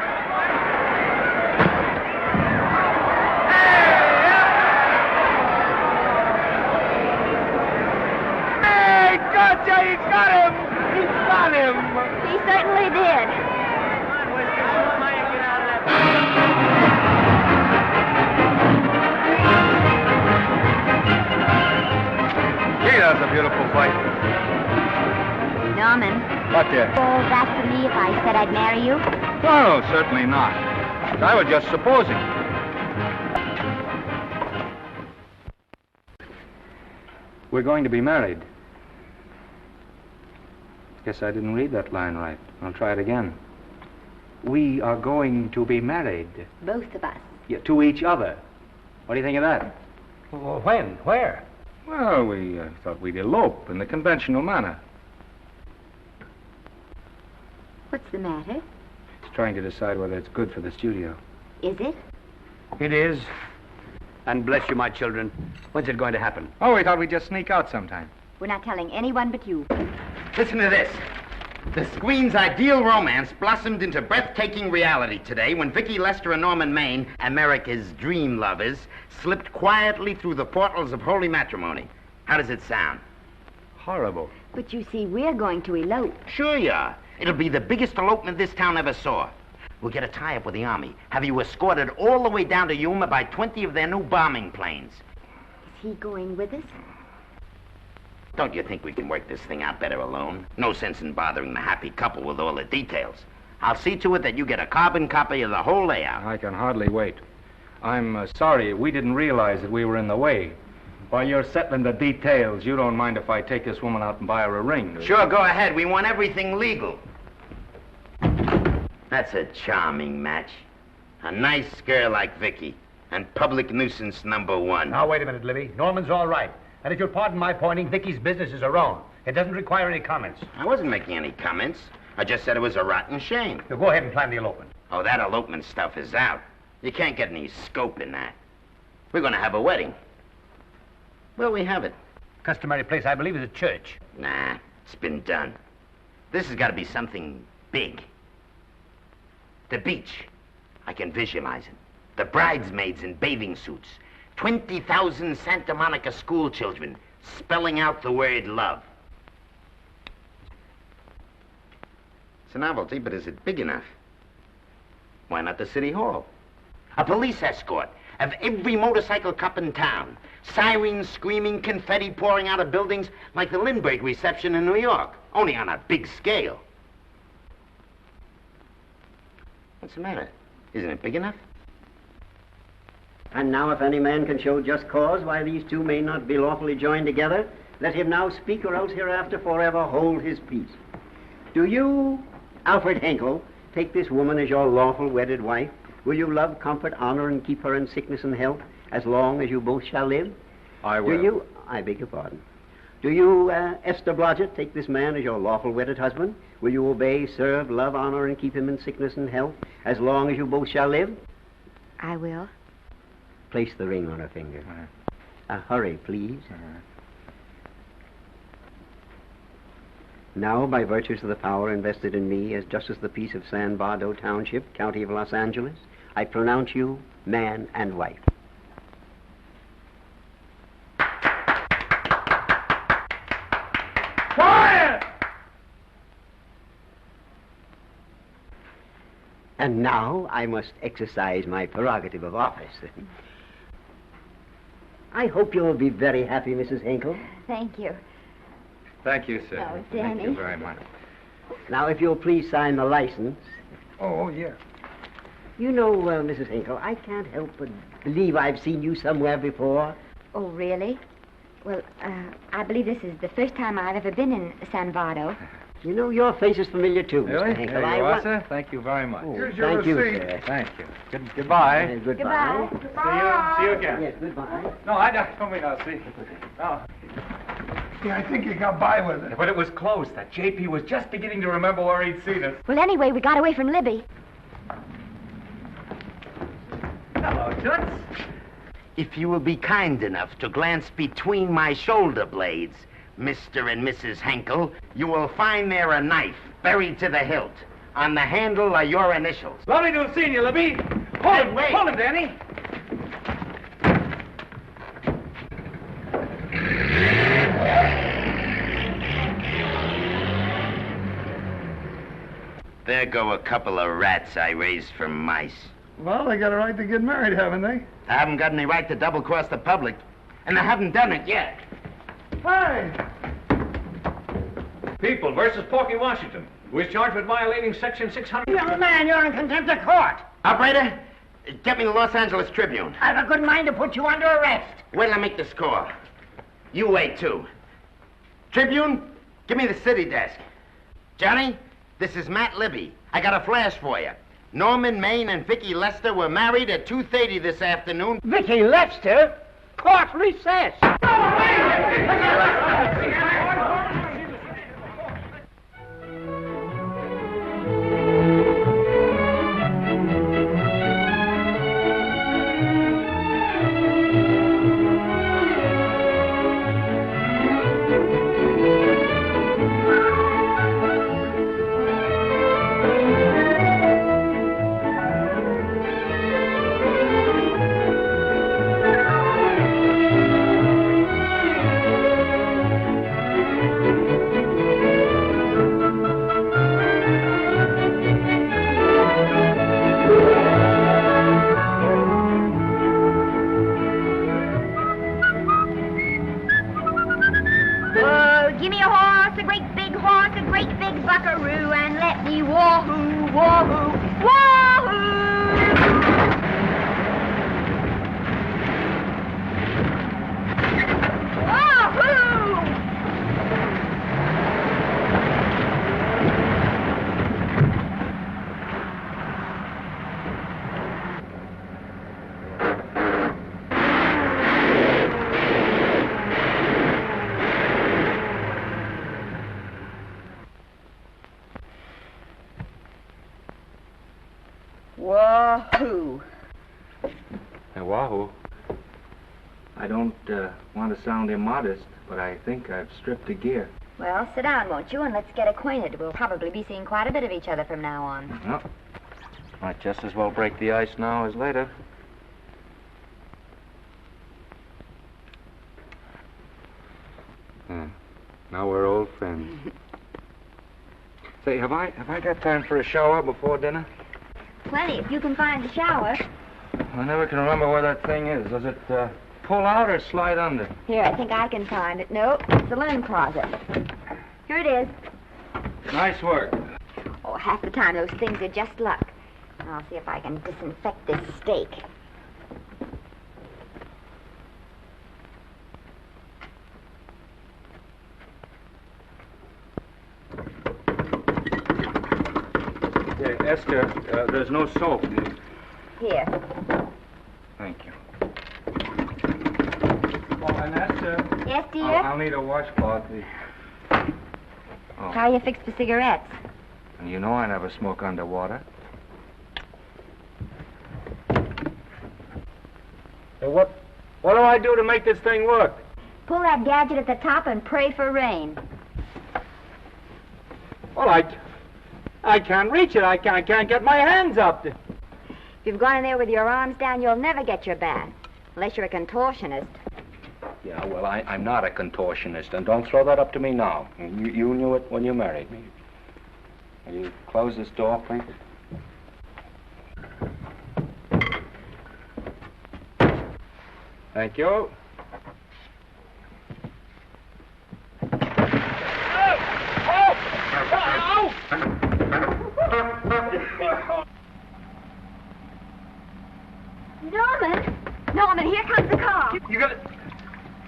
Hey, Gotcha. He's got him. He's got him. He certainly did. Gee, that's a beautiful fight. Norman. What dear? Oh, that for me if I said I'd marry you? No, certainly not. I was just supposing. We're going to be married. Guess I didn't read that line right. I'll try it again. We are going to be married. Both of us. Yeah, to each other. What do you think of that? Well, when? Where? Well, we thought we'd elope in the conventional manner. What's the matter? It's trying to decide whether it's good for the studio. Is it? It is. And bless you, my children. When's it going to happen? Oh, we thought we'd just sneak out sometime. We're not telling anyone but you. Listen to this. The screen's ideal romance blossomed into breathtaking reality today when Vicky Lester and Norman Maine, America's dream lovers, slipped quietly through the portals of holy matrimony. How does it sound? Horrible. But you see, we're going to elope. Sure you are. It'll be the biggest elopement this town ever saw. We'll get a tie-up with the Army, have you escorted all the way down to Yuma by 20 of their new bombing planes. Is he going with us? Don't you think we can work this thing out better alone? No sense in bothering the happy couple with all the details. I'll see to it that you get a carbon copy of the whole layout. I can hardly wait. I'm sorry, we didn't realize that we were in the way. While you're settling the details, you don't mind if I take this woman out and buy her a ring, do you? Sure, go ahead. We want everything legal. That's a charming match. A nice girl like Vicky. And public nuisance #1. Now, wait a minute, Libby. Norman's all right. And if you'll pardon my pointing, Vicky's business is her own. It doesn't require any comments. I wasn't making any comments. I just said it was a rotten shame. So go ahead and plan the elopement. Oh, that elopement stuff is out. You can't get any scope in that. We're going to have a wedding. Where'll we have it? Customary place, I believe, is a church. Nah, it's been done. This has got to be something big. The beach. I can visualize it. The bridesmaids in bathing suits. 20,000 Santa Monica school children spelling out the word love. It's a novelty, but is it big enough? Why not the city hall? A police escort of every motorcycle cop in town. Sirens screaming, confetti pouring out of buildings like the Lindbergh reception in New York, only on a big scale. What's the matter? Isn't it big enough? And now if any man can show just cause why these two may not be lawfully joined together, let him now speak, or else hereafter forever hold his peace. Do you, Alfred Henkel, take this woman as your lawful wedded wife? Will you love, comfort, honor, and keep her in sickness and health as long as you both shall live? I will. Do you, I beg your pardon. Do you, Esther Blodgett, take this man as your lawful wedded husband? Will you obey, serve, love, honor, and keep him in sickness and health as long as you both shall live? I will. Place the ring on her finger. Hurry, please. Now, by virtues of the power invested in me as Justice of the Peace of San Bardo Township, County of Los Angeles, I pronounce you man and wife. Quiet! And now I must exercise my prerogative of office. I hope you'll be very happy, Mrs. Henkel. Thank you. Thank you, sir. Oh, Thank you Danny. very much. Now, if you'll please sign the license. Oh, yeah. You know, Mrs. Henkel, I can't help but believe I've seen you somewhere before. Oh, really? Well, I believe this is the first time I've ever been in San Vardo. You know, your face is familiar, too, Really? Mr. Henkel. There you are, sir. Thank you very much. Oh, thank you, sir. Thank you. Goodbye. Goodbye. See you again. Yes, goodbye. No, I don't mean I'll see. No. Yeah, I think you got by with it. But it was close. That JP was just beginning to remember where he'd seen us. Well, anyway, we got away from Libby. Hello, Toots. If you will be kind enough to glance between my shoulder blades, Mr. and Mrs. Henkel, you will find there a knife buried to the hilt. On the handle are your initials. Lovely to have seen you, Libby. Hold him, wait. hold him, Danny. There go a couple of rats I raised from mice. Well, they got a right to get married, haven't they? I haven't got any right to double-cross the public, and I haven't done it yet. Hey! People versus Porky Washington, who is charged with violating Section 600. Young man, you're in contempt of court. Operator, get me the Los Angeles Tribune. I've a good mind to put you under arrest. Wait till I make the score. You wait, too. Tribune, give me the city desk. Johnny, this is Matt Libby. I got a flash for you. Norman Maine and Vicky Lester were married at 2:30 this afternoon. Vicky Lester? Court recess. Wahoo. Hey, Wahoo. I don't want to sound immodest, but I think I've stripped a gear. Well, sit down, won't you, and let's get acquainted. We'll probably be seeing quite a bit of each other from now on. Well, might just as well break the ice now as later. Now we're old friends. Say, have I got time for a shower before dinner? Plenty, if you can find the shower. I never can remember where that thing is. Does it pull out or slide under? Here, I think I can find it. Nope, it's the linen closet. Here it is. Nice work. Oh, half the time those things are just luck. I'll see if I can disinfect this steak. Yeah, Esther, there's no soap. Here. Thank you. Oh, and Esther. Yes, dear? I'll need a washcloth. Oh. How are you fixed for cigarettes? And you know I never smoke underwater. Hey, what do I do to make this thing work? Pull that gadget at the top and pray for rain. Well, I can't reach it. I can't get my hands up. If you've gone in there with your arms down, you'll never get your bath. Unless you're a contortionist. Yeah, well, I'm not a contortionist, and don't throw that up to me now. You knew it when you married me. Will you close this door, please? Thank you. Norman, here comes the car. You got it?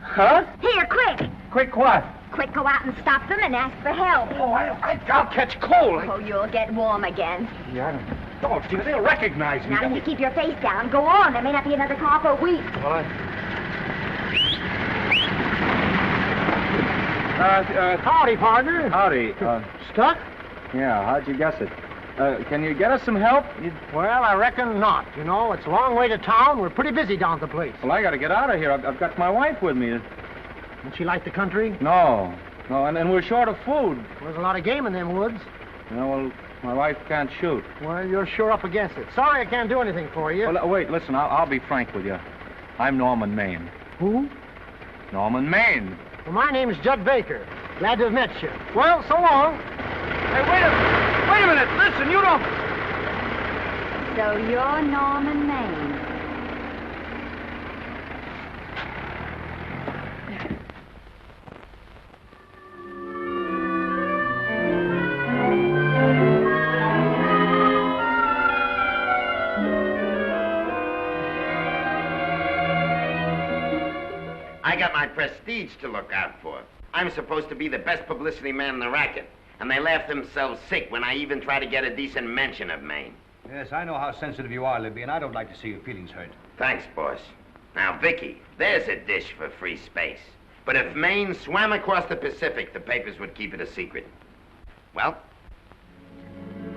Huh? Here, quick. Quick what? Quick, go out and stop them and ask for help. Oh, I'll catch cold. Oh, you'll get warm again. Yeah, don't you? They'll recognize me. Now, if you keep your face down, go on. There may not be another car for a week. Well, howdy, partner. Howdy. Stuck? Yeah, how'd you guess it? Can you get us some help? Well, I reckon not. You know, it's a long way to town. We're pretty busy down at the place. Well, I gotta get out of here. I've got my wife with me. Doesn't she like the country? No, and we're short of food. There's a lot of game in them woods. You know, well, my wife can't shoot. Well, you're sure up against it. Sorry I can't do anything for you. Well, wait, listen, I'll be frank with you. I'm Norman Maine. Who? Norman Maine. Well, my name's Judd Baker. Glad to have met you. Well, so long. Hey, wait a minute. Listen, you don't... So you're Norman Maine. I got my prestige to look out for. I'm supposed to be the best publicity man in the racket, and they laugh themselves sick when I even try to get a decent mention of Maine. Yes, I know how sensitive you are, Libby, and I don't like to see your feelings hurt. Thanks, boss. Now, Vicky, there's a dish for free space. But if Maine swam across the Pacific, the papers would keep it a secret. Well,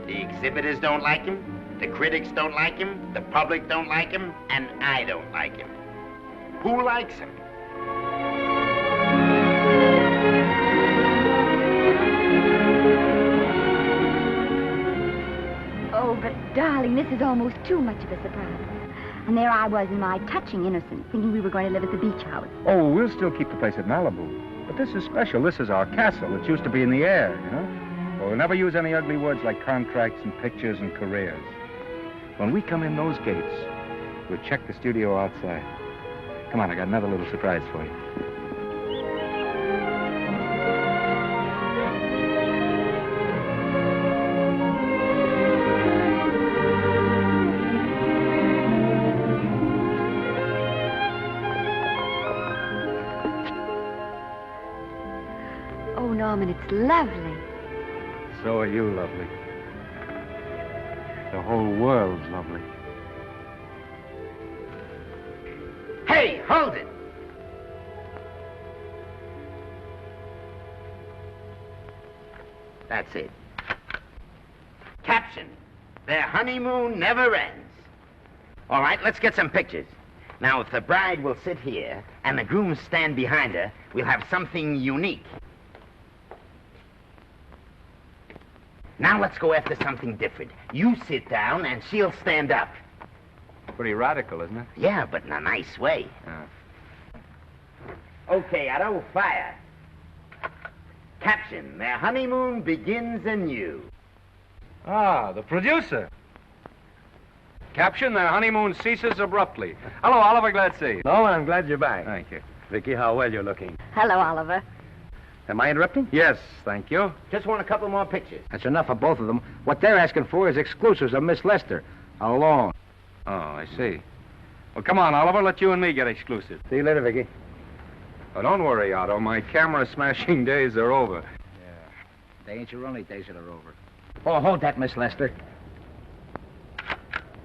the exhibitors don't like him, the critics don't like him, the public don't like him, and I don't like him. Who likes him? Oh, but darling, this is almost too much of a surprise. And there I was in my touching innocence, thinking we were going to live at the beach house. Oh, we'll still keep the place at Malibu. But this is special. This is our castle. It used to be in the air, you know? We'll never use any ugly words like contracts and pictures and careers. When we come in those gates, we'll check the studio outside. Come on, I got another little surprise for you. Oh, Norman, it's lovely. So are you lovely. The whole world's lovely. Hey, hold it! That's it. Caption: Their honeymoon never ends. All right, let's get some pictures. Now, if the bride will sit here and the groom stand behind her, we'll have something unique. Now let's go after something different. You sit down and she'll stand up. Pretty radical, isn't it? Yeah, but in a nice way. Okay, Otto, fire. Caption, their honeymoon begins anew. Ah, the producer. Caption, their honeymoon ceases abruptly. Hello, Oliver, glad to see you. No, I'm glad you're back. Thank you. Vicky, how well you're looking. Hello, Oliver. Am I interrupting? Yes, thank you. Just want a couple more pictures. That's enough of both of them. What they're asking for is exclusives of Miss Lester. Alone. Oh, I see. Well, come on, Oliver, let you and me get exclusive. See you later, Vicky. Oh, don't worry, Otto. My camera smashing days are over. They ain't your only days that are over. Oh, hold that, Miss Lester.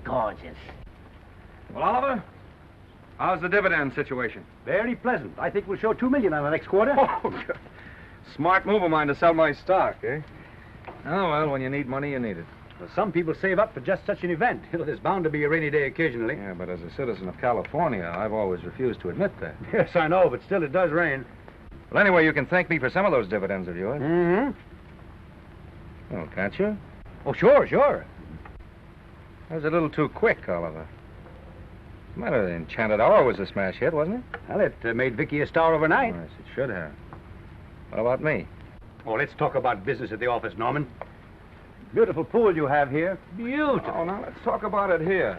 Gorgeous. Well, Oliver, how's the dividend situation? Very pleasant. I think we'll show $2 million on the next quarter. Oh, good. Smart move of mine to sell my stock, eh? Oh, well, when you need money, you need it. Well, some people save up for just such an event. You know, there's bound to be a rainy day occasionally. Yeah, but as a citizen of California, I've always refused to admit that. Yes, I know, but still it does rain. Well, anyway, you can thank me for some of those dividends of yours. Mm-hmm. Oh, can't you? Oh, sure, sure. That was a little too quick, Oliver. What's the matter? The Enchanted Hour was a smash hit, wasn't it? Well, it made Vicky a star overnight. Yes, it should have. What about me? Oh, let's talk about business at the office, Norman. Beautiful pool you have here. Beautiful. Oh, now let's talk about it here.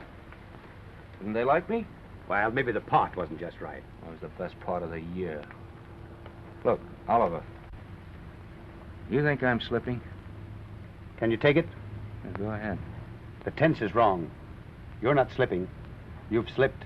Didn't they like me? Well, maybe the pot wasn't just right. That was the best part of the year. Look, Oliver. You think I'm slipping? Can you take it? Yeah, go ahead. The tense is wrong. You're not slipping. You've slipped.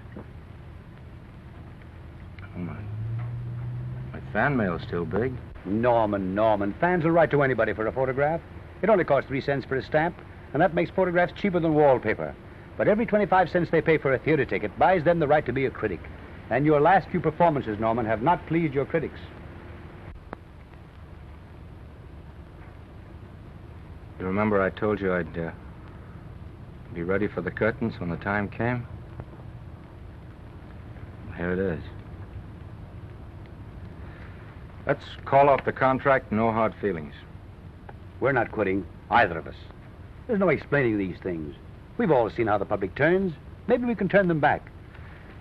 Oh, my fan mail's still big. Norman. Fans will write to anybody for a photograph. It only costs 3 cents for a stamp, and that makes photographs cheaper than wallpaper. But every 25 cents they pay for a theater ticket buys them the right to be a critic. And your last few performances, Norman, have not pleased your critics. You remember I told you I'd be ready for the curtains when the time came? Here it is. Let's call off the contract, no hard feelings. We're not quitting, either of us. There's no explaining these things. We've all seen how the public turns. Maybe we can turn them back.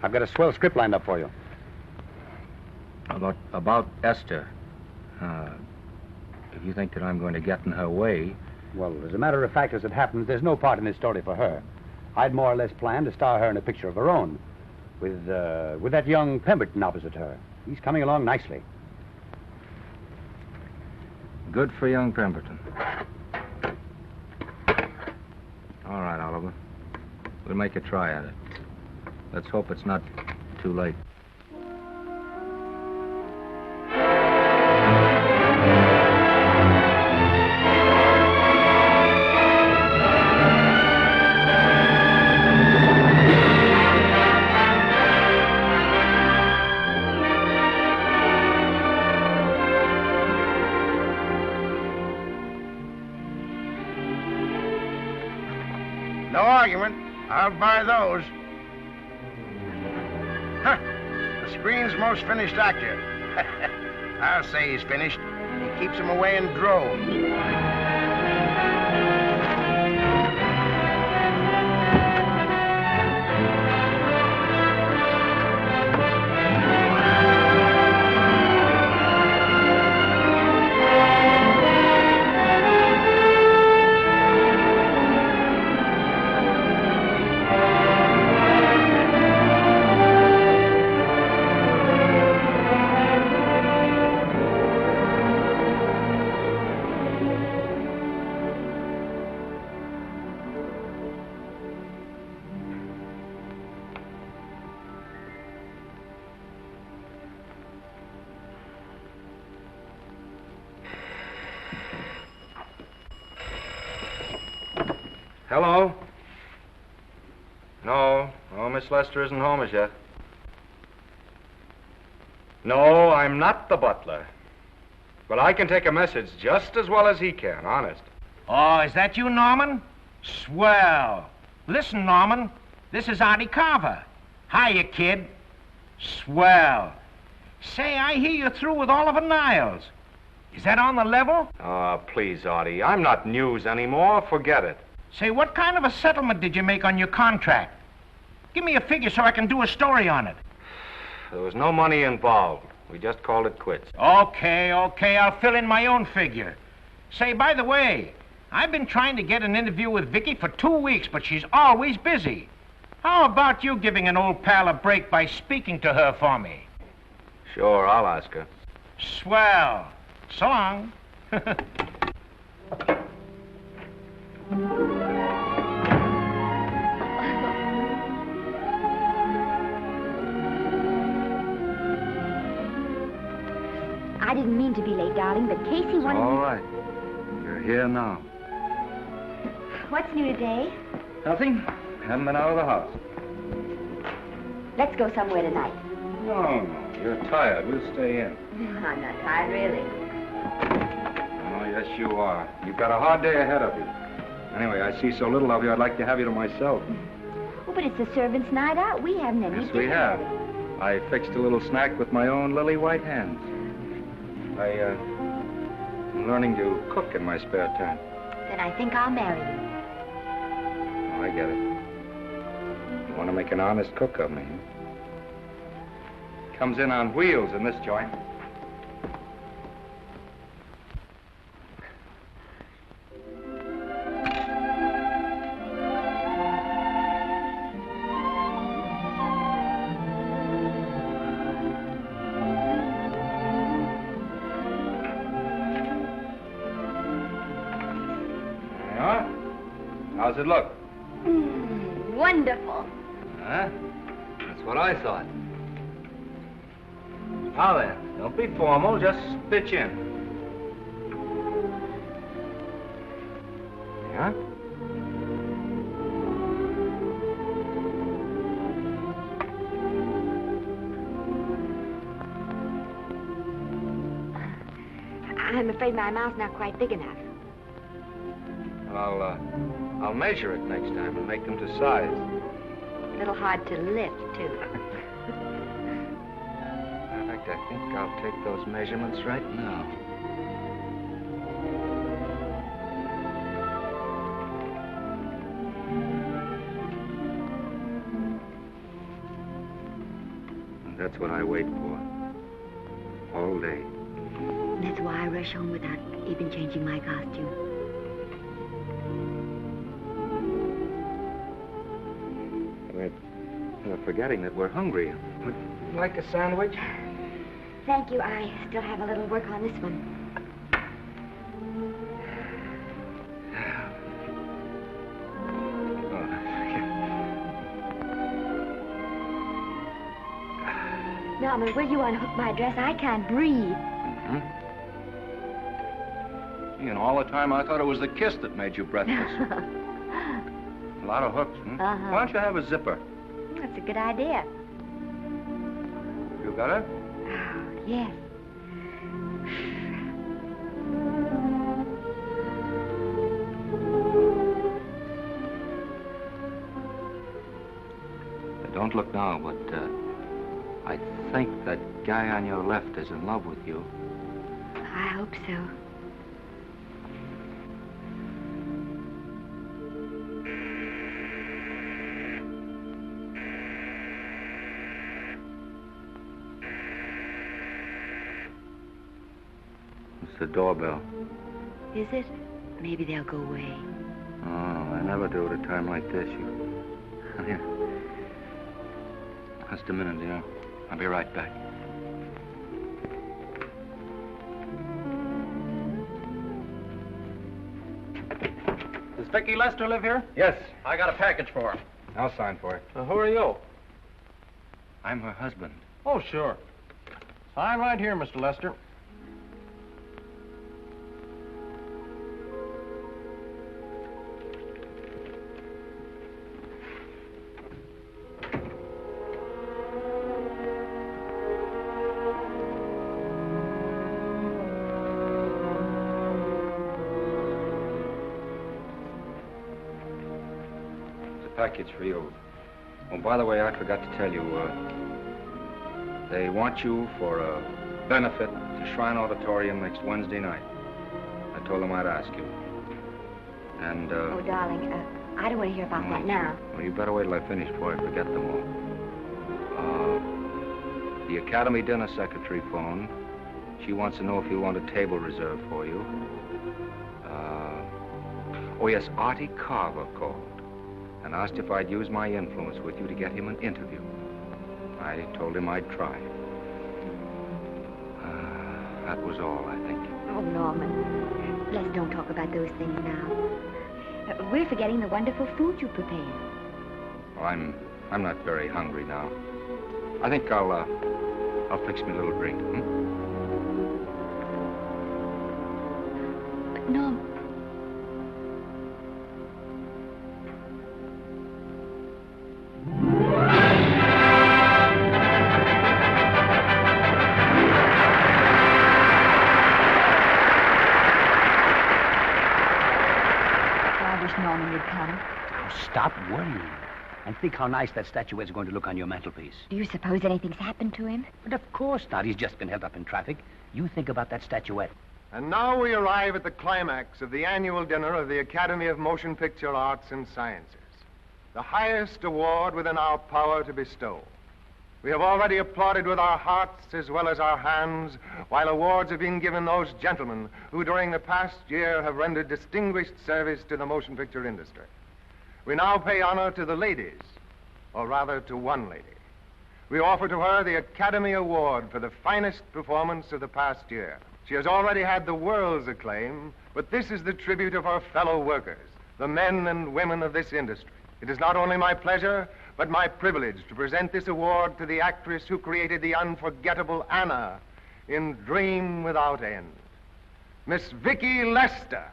I've got a swell script lined up for you. About Esther. If you think that I'm going to get in her way... Well, as a matter of fact, as it happens, there's no part in this story for her. I'd more or less planned to star her in a picture of her own, with that young Pemberton opposite her. He's coming along nicely. Good for young Pemberton. All right, Oliver. We'll make a try at it. Let's hope it's not too late. No argument. I'll buy those. Huh. The screen's most finished actor. I'll say he's finished. He keeps them away in droves. Hello? No, Miss Lester isn't home as yet. No, I'm not the butler. But I can take a message just as well as he can, honest. Oh, is that you, Norman? Swell. Listen, Norman, This is Artie Carver. Hiya, kid. Swell. Say, I hear you're through with Oliver Niles. Is that on the level? Oh, please, Artie. I'm not news anymore. Forget it. Say, what kind of a settlement did you make on your contract? Give me a figure so I can do a story on it. There was no money involved. We just called it quits. Okay, I'll fill in my own figure. Say, by the way, I've been trying to get an interview with Vicky for 2 weeks, but she's always busy. How about you giving an old pal a break by speaking to her for me? Sure, I'll ask her. Swell. So long. I didn't mean to be late, darling, but Casey wanted All right. You're here now. What's new today? Nothing. Haven't been out of the house. Let's go somewhere tonight. No, you're tired. We'll stay in. I'm not tired, really. Oh, yes, you are. You've got a hard day ahead of you. Anyway, I see so little of you, I'd like to have you to myself. Oh, but it's the servants' night out. We haven't any Yes, we dinner have. ready. I fixed a little snack with my own lily white hands. I'm learning to cook in my spare time. Then I think I'll marry you. Oh, I get it. You want to make an honest cook of me. Comes in on wheels in this joint. How's it look? Wonderful. Huh? That's what I thought. Now then, don't be formal, just pitch in. Yeah? I'm afraid my mouth's not quite big enough. I'll measure it next time and make them to size. A little hard to lift, too. In fact, I think I'll take those measurements right now. And that's what I wait for. All day. That's why I rush home without even changing my costume. We're forgetting that we're hungry. Would you like a sandwich? Thank you. I still have a little work on this one. Norman, will you unhook my dress? I can't breathe. Mm-hmm. You know, all the time I thought it was the kiss that made you breathless. A lot of hooks, hmm? Uh-huh. Why don't you have a zipper? That's a good idea. You got it? Oh, yes. Don't look now, but I think that guy on your left is in love with you. I hope so. It's the doorbell. Is it? Maybe they'll go away. Oh, I never do at a time like this. Here. Just a minute, dear. I'll be right back. Does Vicky Lester live here? Yes. I got a package for her. I'll sign for it. Who are you? I'm her husband. Oh, sure. Sign right here, Mr. Lester. Package for you. Oh, by the way, I forgot to tell you, they want you for a benefit to Shrine Auditorium next Wednesday night. I told them I'd ask you. And, Oh, darling, I don't want to hear about that now. Well, you better wait till I finish before I forget them all. The Academy dinner secretary phoned. She wants to know if you want a table reserved for you. Oh, yes, Artie Carver called and asked if I'd use my influence with you to get him an interview. I told him I'd try. That was all, I think. Oh, Norman, let's don't talk about those things now. We're forgetting the wonderful food you prepared. Well, I'm not very hungry now. I think I'll fix me a little drink. But, Norm... Stop worrying. And think how nice that statuette's going to look on your mantelpiece. Do you suppose anything's happened to him? But of course not. He's just been held up in traffic. You think about that statuette. And now we arrive at the climax of the annual dinner of the Academy of Motion Picture Arts and Sciences, the highest award within our power to bestow. We have already applauded with our hearts as well as our hands, while awards have been given those gentlemen who during the past year have rendered distinguished service to the motion picture industry. We now pay honor to the ladies, or rather to one lady. We offer to her the Academy Award for the finest performance of the past year. She has already had the world's acclaim, but this is the tribute of her fellow workers, the men and women of this industry. It is not only my pleasure, but my privilege to present this award to the actress who created the unforgettable Anna in Dream Without End, Miss Vicki Lester.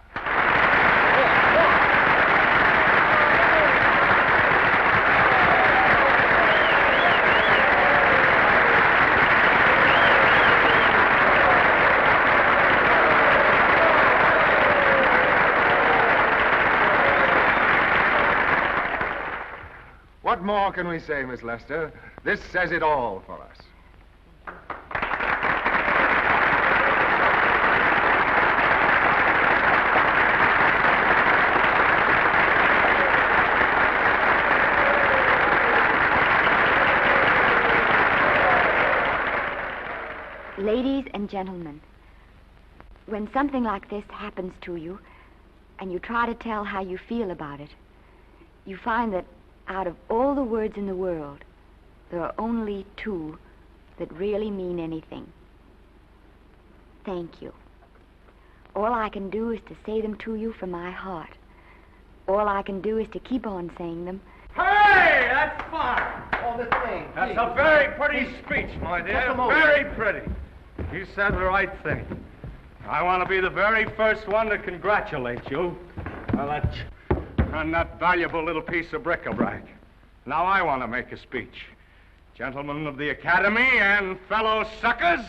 What more can we say, Miss Lester? This says it all for us. Ladies and gentlemen, when something like this happens to you, and you try to tell how you feel about it, you find that out of all the words in the world, there are only two that really mean anything. Thank you. All I can do is to say them to you from my heart. All I can do is to keep on saying them. Hey, that's fine. Oh, this thing. That's a very pretty speech, my dear. Very pretty. You said the right thing. I want to be the very first one to congratulate you on that valuable little piece of bric-a-brac. Now I want to make a speech. Gentlemen of the Academy and fellow suckers,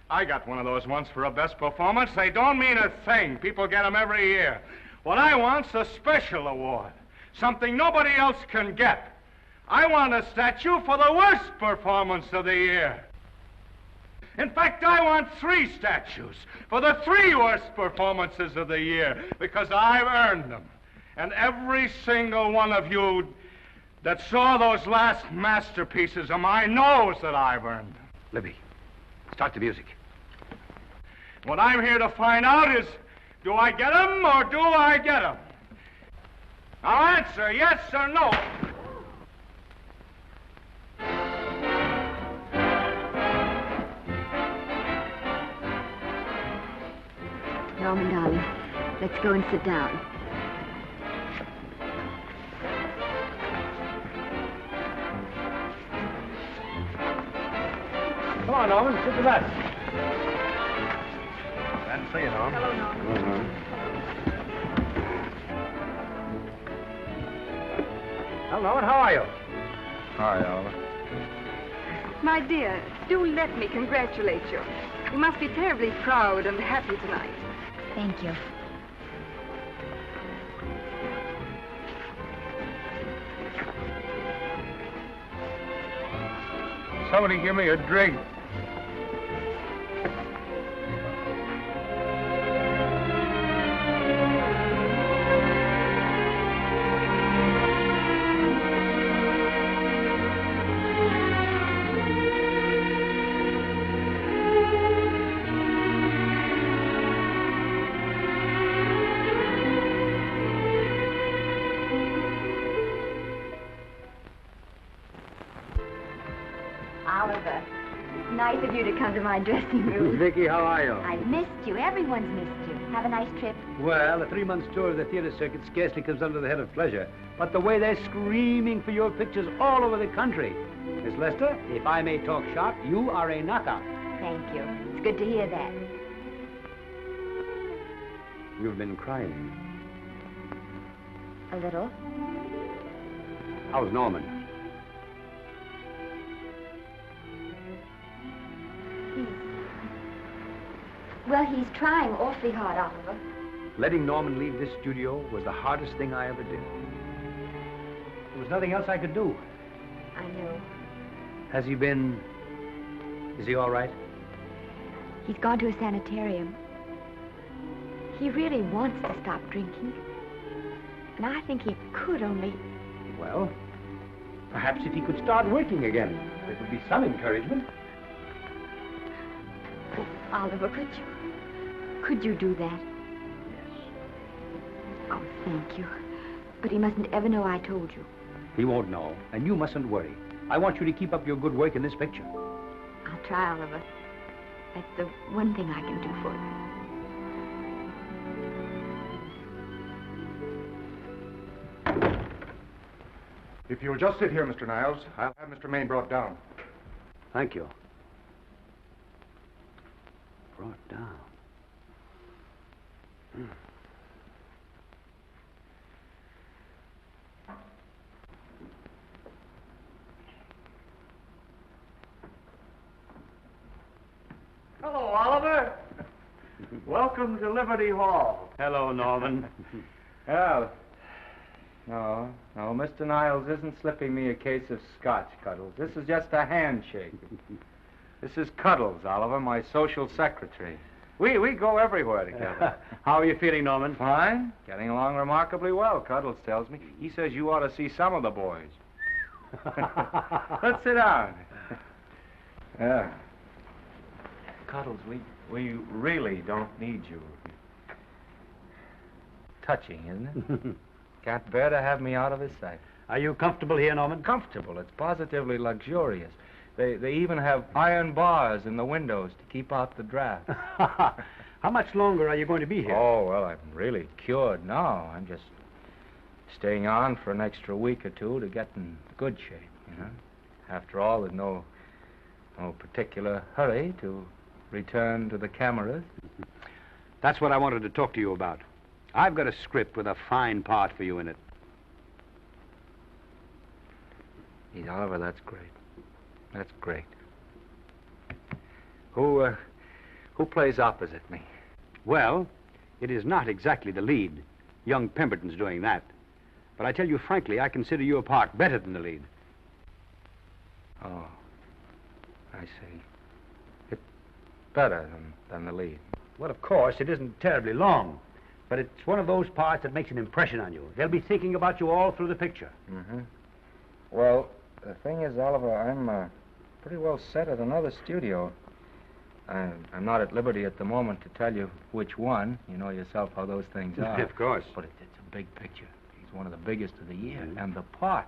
I got one of those once for a best performance. They don't mean a thing. People get them every year. What I want's a special award, something nobody else can get. I want a statue for the worst performance of the year. In fact, I want 3 statues for the 3 worst performances of the year, because I've earned them. And every single one of you that saw those last masterpieces of mine knows that I've earned them. Libby, start the music. What I'm here to find out is, do I get them or do I get them? Now answer yes or no. Norman, darling, let's go and sit down. Come on, Norman, sit to that. Glad to see you, Norm. Hello, Norman. Well, Norman, how are you? Hi, Oliver. My dear, do let me congratulate you. You must be terribly proud and happy tonight. Thank you. Somebody give me a drink. Oliver, it's nice of you to come to my dressing room. Vicky, how are you? I've missed you. Everyone's missed you. Have a nice trip. Well, a 3-month tour of the theater circuit scarcely comes under the head of pleasure. But the way they're screaming for your pictures all over the country. Miss Lester, if I may talk shop, you are a knockout. Thank you. It's good to hear that. You've been crying. A little. How's Norman? Well, he's trying awfully hard, Oliver. Letting Norman leave this studio was the hardest thing I ever did. There was nothing else I could do. I know. Has he been... Is he all right? He's gone to a sanitarium. He really wants to stop drinking. And I think he could only... Well, perhaps if he could start working again, it would be some encouragement. Oliver, could you do that? Yes. Oh, thank you. But he mustn't ever know I told you. He won't know, and you mustn't worry. I want you to keep up your good work in this picture. I'll try, Oliver. That's the one thing I can do for you. If you'll just sit here, Mr. Niles, I'll have Mr. Maine brought down. Thank you. Brought down. Hello, Oliver. Welcome to Liberty Hall. Hello, Norman. Well, no, Mr. Niles isn't slipping me a case of scotch, Cuddles. This is just a handshake. This is Cuddles, Oliver, my social secretary. We go everywhere together. How are you feeling, Norman? Fine. Getting along remarkably well, Cuddles tells me. He says you ought to see some of the boys. Let's sit down. Yeah. Cuddles, we really don't need you. Touching, isn't it? Can't bear to have me out of his sight. Are you comfortable here, Norman? Comfortable. It's positively luxurious. They even have iron bars in the windows to keep out the draft. How much longer are you going to be here? Oh, well, I'm really cured now. I'm just staying on for an extra week or two to get in good shape, you know. After all, there's no particular hurry to return to the cameras. That's what I wanted to talk to you about. I've got a script with a fine part for you in it. Gee, Oliver, that's great. That's great. Who plays opposite me? Well, it is not exactly the lead. Young Pemberton's doing that. But I tell you frankly, I consider your part better than the lead. Oh, I see. It's better than the lead. Well, of course, it isn't terribly long. But it's one of those parts that makes an impression on you. They'll be thinking about you all through the picture. Mm-hmm. Well, the thing is, Oliver, I'm pretty well set at another studio. I'm not at liberty at the moment to tell you which one. You know yourself how those things are. Of course. But it's a big picture. He's one of the biggest of the year. Mm-hmm. And the part.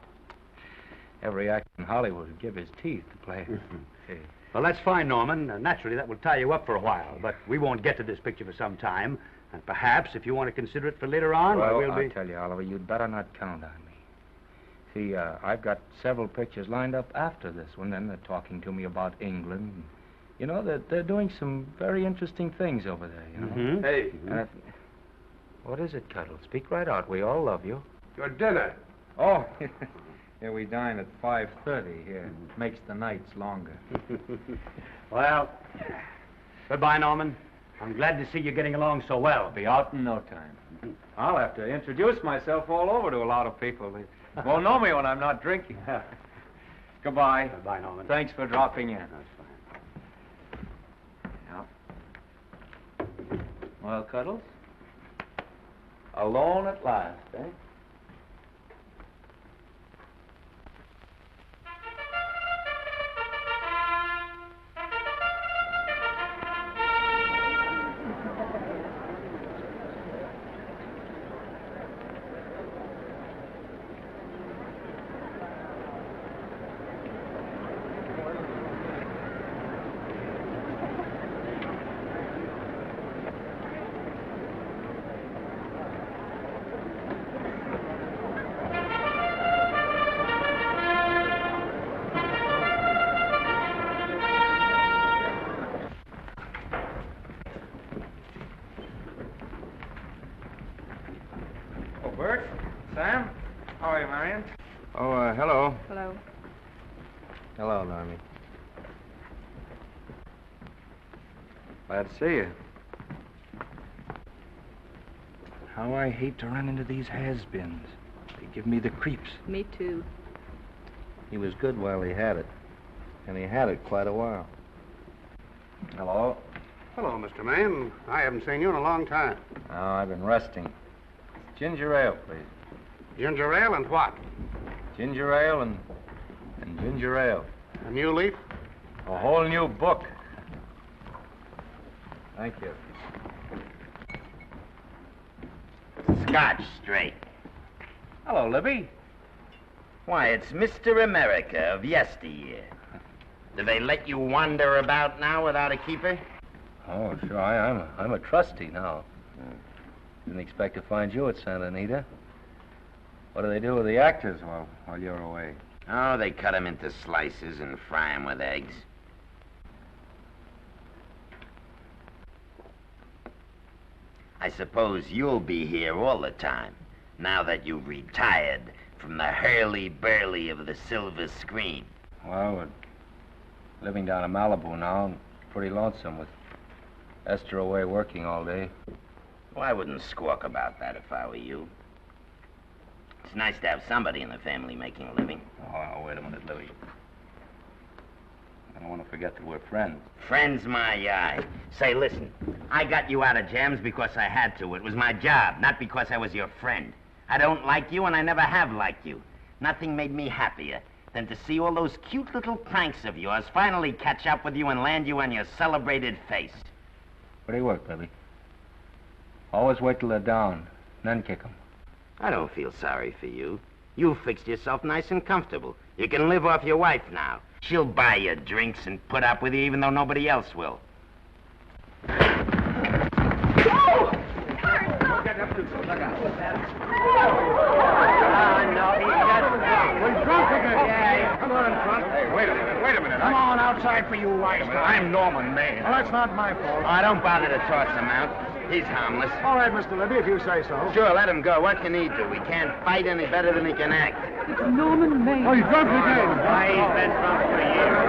Every actor in Hollywood would give his teeth to play it. Mm-hmm. Well, that's fine, Norman. Naturally, that will tie you up for a while. But we won't get to this picture for some time. And perhaps, if you want to consider it for later on, well, I'll tell you, Oliver, you'd better not count on me. See, I've got several pictures lined up after this one. Then they're talking to me about England. You know, they're doing some very interesting things over there, you know. Mm-hmm. Hey. What is it, Cuddle? Speak right out. We all love you. Your dinner. Oh, yeah, we dine at 5:30 here. It makes the nights longer. Well, goodbye, Norman. I'm glad to see you getting along so well. I'll be out in no time. I'll have to introduce myself all over to a lot of people. They won't know me when I'm not drinking. Goodbye. Goodbye, Norman. Thanks for dropping in. That's fine. Yeah. Well, Cuddles? Alone at last, eh? Bert? Sam? How are you, Marion? Oh, hello. Hello. Hello, Normie. Glad to see you. How I hate to run into these has-beens. They give me the creeps. Me too. He was good while he had it. And he had it quite a while. Hello? Hello, Mr. Maine. I haven't seen you in a long time. Oh, I've been resting. Ginger ale, please. Ginger ale and what? Ginger ale and ginger ale. A new leaf? A whole new book. Thank you. Scotch straight. Hello, Libby. Why, it's Mr. America of yesteryear. Do they let you wander about now without a keeper? Oh, sure. I'm a trustee now. Didn't expect to find you at Santa Anita. What do they do with the actors while you're away? Oh, they cut them into slices and fry them with eggs. I suppose you'll be here all the time, now that you've retired from the hurly-burly of the silver screen. Well, we're living down in Malibu now, and pretty lonesome with Esther away working all day. Well, I wouldn't squawk about that if I were you. It's nice to have somebody in the family making a living. Oh, wait a minute, Libby. I don't want to forget that we're friends. Friends, my eye. Say, listen, I got you out of jams because I had to. It was my job, not because I was your friend. I don't like you, and I never have liked you. Nothing made me happier than to see all those cute little pranks of yours finally catch up with you and land you on your celebrated face. Where do you work, Libby? Always wait till they're down, then kick 'em. I don't feel sorry for you. You fixed yourself nice and comfortable. You can live off your wife now. She'll buy you drinks and put up with you even though nobody else will. Come on, Trust. Hey, wait a minute. Come on outside for you wise guys. I'm Norman Maine. Well, that's not my fault. Oh, don't bother to toss him out. He's harmless. All right, Mr. Libby, if you say so. Sure, let him go. What can he do? He can't fight any better than he can act. It's Norman Maine. Oh, you drunk again. Why, he's been drunk for years.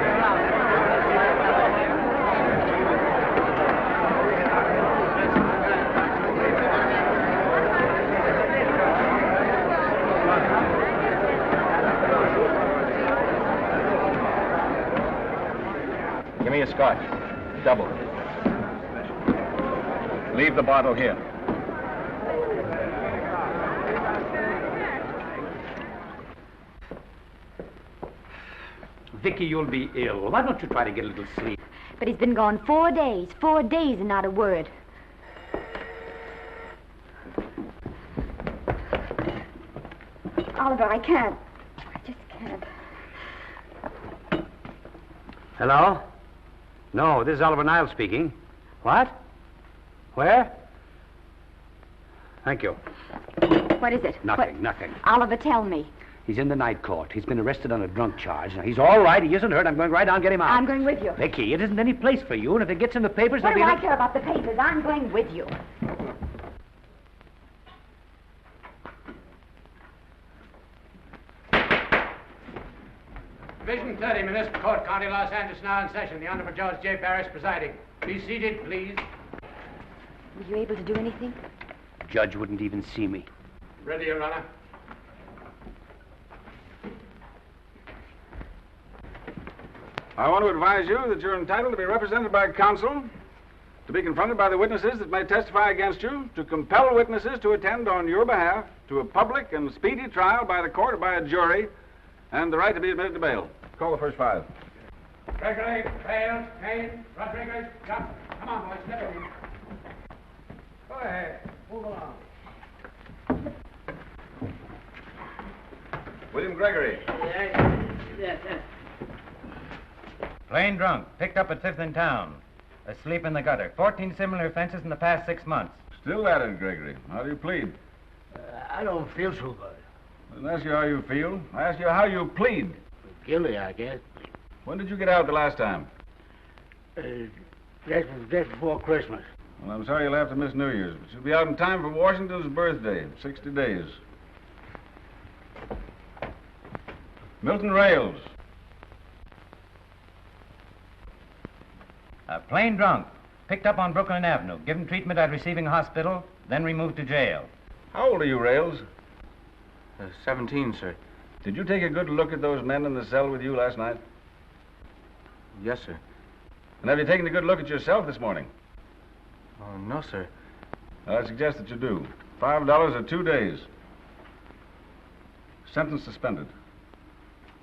Give me a scotch. Double. Leave the bottle here. Vicky, you'll be ill. Why don't you try to get a little sleep? But he's been gone 4 days. 4 days and not a word. Oliver, I can't. I just can't. Hello? No, this is Oliver Niles speaking. What? Where? Thank you. What is it? Nothing. Oliver, tell me. He's in the night court. He's been arrested on a drunk charge. Now, he's all right. He isn't hurt. I'm going right down and get him out. I'm going with you. Vicky, it isn't any place for you, and if it gets in the papers, What there'll do be I care about the papers? I'm going with you. Division 30, Municipal Court, County Los Angeles, now in session. The Honorable Judge J. Barris presiding. Be seated, please. Were you able to do anything? Judge wouldn't even see me. Ready, Your Honor. I want to advise you that you're entitled to be represented by counsel, to be confronted by the witnesses that may testify against you, to compel witnesses to attend on your behalf to a public and speedy trial by the court or by a jury, and the right to be admitted to bail. Call the first 5. Gregory, Bales, Kane, Rodriguez, Johnson. Come on, boys, step in. Go ahead. Move along. William Gregory. Yes. Plain drunk, picked up at 5th in town. Asleep in the gutter. 14 similar offenses in the past 6 months. Still at it, Gregory. How do you plead? I don't feel so good. I didn't ask you how you feel. I asked you how you plead. Guilty, I guess. When did you get out the last time? Just before Christmas. Well, I'm sorry you'll have to miss New Year's, but you'll be out in time for Washington's birthday, 60 days. Milton Rails. Plain drunk, picked up on Brooklyn Avenue, given treatment at receiving hospital, then removed to jail. How old are you, Rails? 17, sir. Did you take a good look at those men in the cell with you last night? Yes, sir. And have you taken a good look at yourself this morning? No, sir. Well, I suggest that you do. $5 or 2 days. Sentence suspended.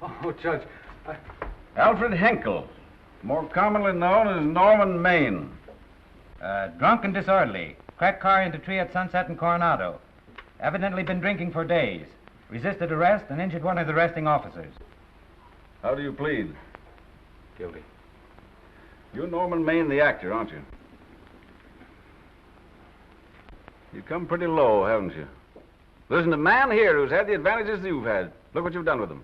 Oh, Judge, Alfred Henkel, more commonly known as Norman Maine. Drunk and disorderly. Cracked car into tree at Sunset and Coronado. Evidently been drinking for days. Resisted arrest and injured one of the arresting officers. How do you plead? Guilty. You're Norman Maine, the actor, aren't you? You've come pretty low, haven't you? There isn't a man here who's had the advantages you've had. Look what you've done with them.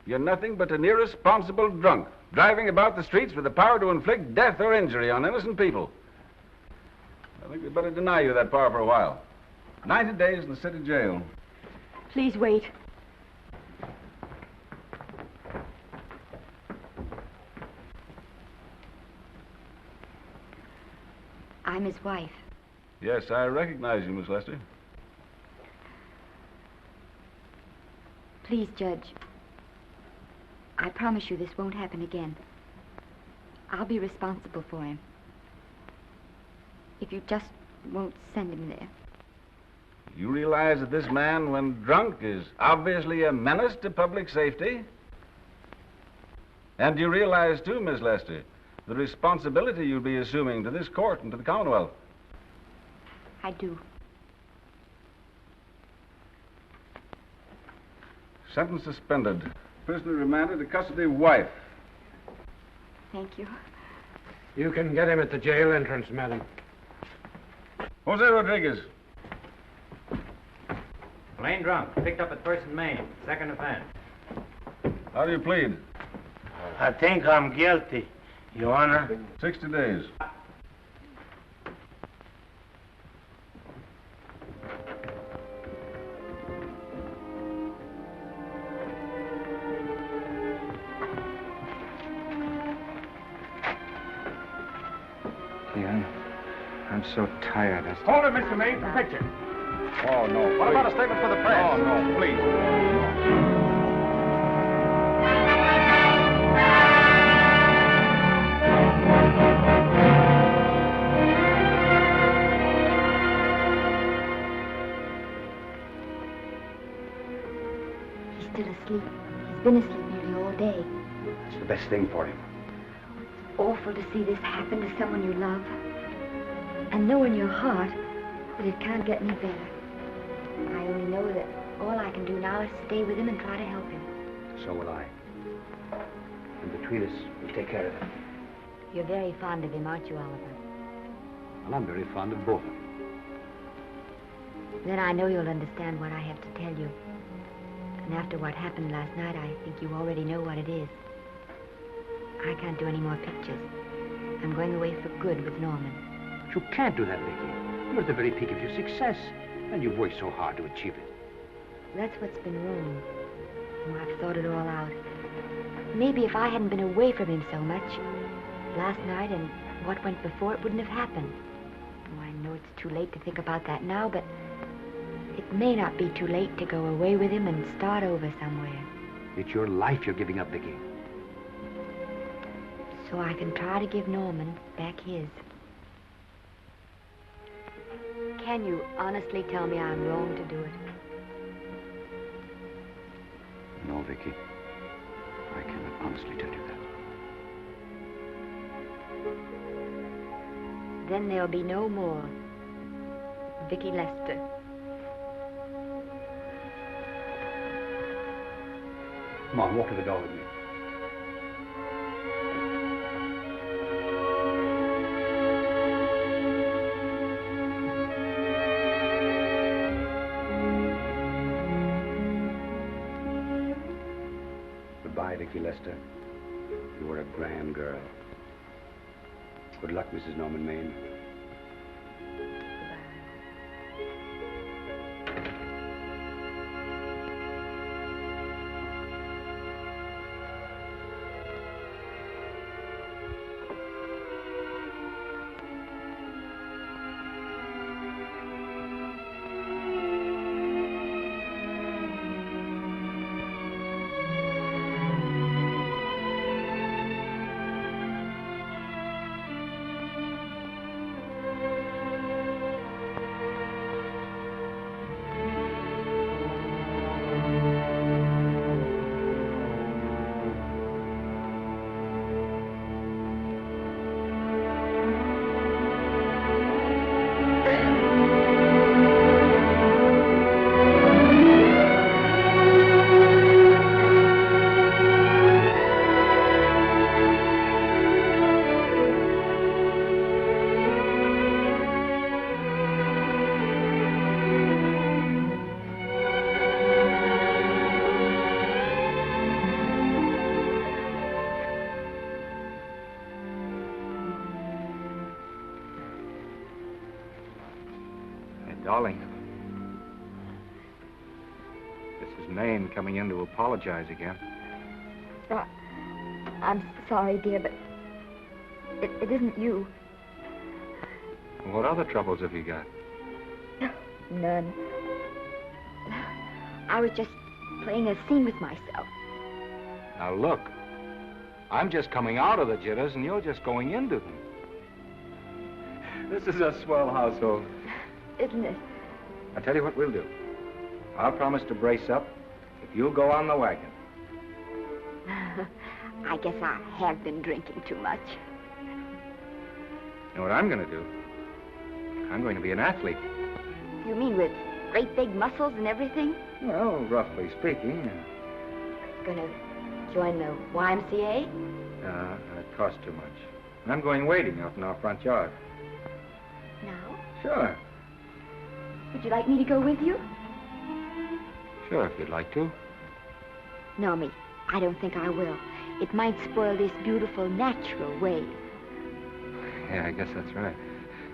You're nothing but an irresponsible drunk, driving about the streets with the power to inflict death or injury on innocent people. I think we'd better deny you that power for a while. 90 days in the city jail. Please wait. I'm his wife. Yes, I recognize you, Miss Lester. Please, Judge. I promise you this won't happen again. I'll be responsible for him. If you just won't send him there. You realize that this man, when drunk, is obviously a menace to public safety? And you realize, too, Miss Lester, the responsibility you'll be assuming to this court and to the Commonwealth. I do. Sentence suspended. Prisoner remanded to custody wife. Thank you. You can get him at the jail entrance, madam. Jose Rodriguez. Plain drunk, picked up at 1st and Main. 2nd offense. How do you plead? I think I'm guilty, Your Honor. 60 days. I'm so tired. Hold it, Mr. Maine, for picture. Oh, no. What about a statement for the press? Oh, no, please. He's still asleep. He's been asleep nearly all day. It's the best thing for him. Awful to see this happen to someone you love. And know in your heart that it can't get any better. I only know that all I can do now is stay with him and try to help him. So will I. And between us, we'll take care of him. You're very fond of him, aren't you, Oliver? And I'm very fond of both of them. Then I know you'll understand what I have to tell you. And after what happened last night, I think you already know what it is. I can't do any more pictures. I'm going away for good with Norman. But you can't do that, Vicky. You're at the very peak of your success, and you've worked so hard to achieve it. That's what's been wrong. Oh, I've thought it all out. Maybe if I hadn't been away from him so much, last night and what went before, it wouldn't have happened. Oh, I know it's too late to think about that now, but it may not be too late to go away with him and start over somewhere. It's your life you're giving up, Vicky. So I can try to give Norman back his. Can you honestly tell me I'm wrong to do it? No, Vicky. I cannot honestly tell you that. Then there'll be no more Vicky Lester. Come on, walk to the door with me. Goodbye, Vicky Lester. You were a grand girl. Good luck, Mrs. Norman Maine. Darling, this is Maine coming in to apologize again. I'm sorry, dear, but it isn't you. What other troubles have you got? None. I was just playing a scene with myself. Now look, I'm just coming out of the jitters and you're just going into them. This is a swell household. Isn't it? I'll tell you what we'll do. I'll promise to brace up if you'll go on the wagon. I guess I have been drinking too much. You know what I'm going to do? I'm going to be an athlete. You mean with great big muscles and everything? Well, roughly speaking. Gonna join the YMCA? It costs too much. I'm going wading out in our front yard. Now? Sure. Would you like me to go with you? Sure, if you'd like to. No, me. I don't think I will. It might spoil this beautiful, natural wave. Yeah, I guess that's right.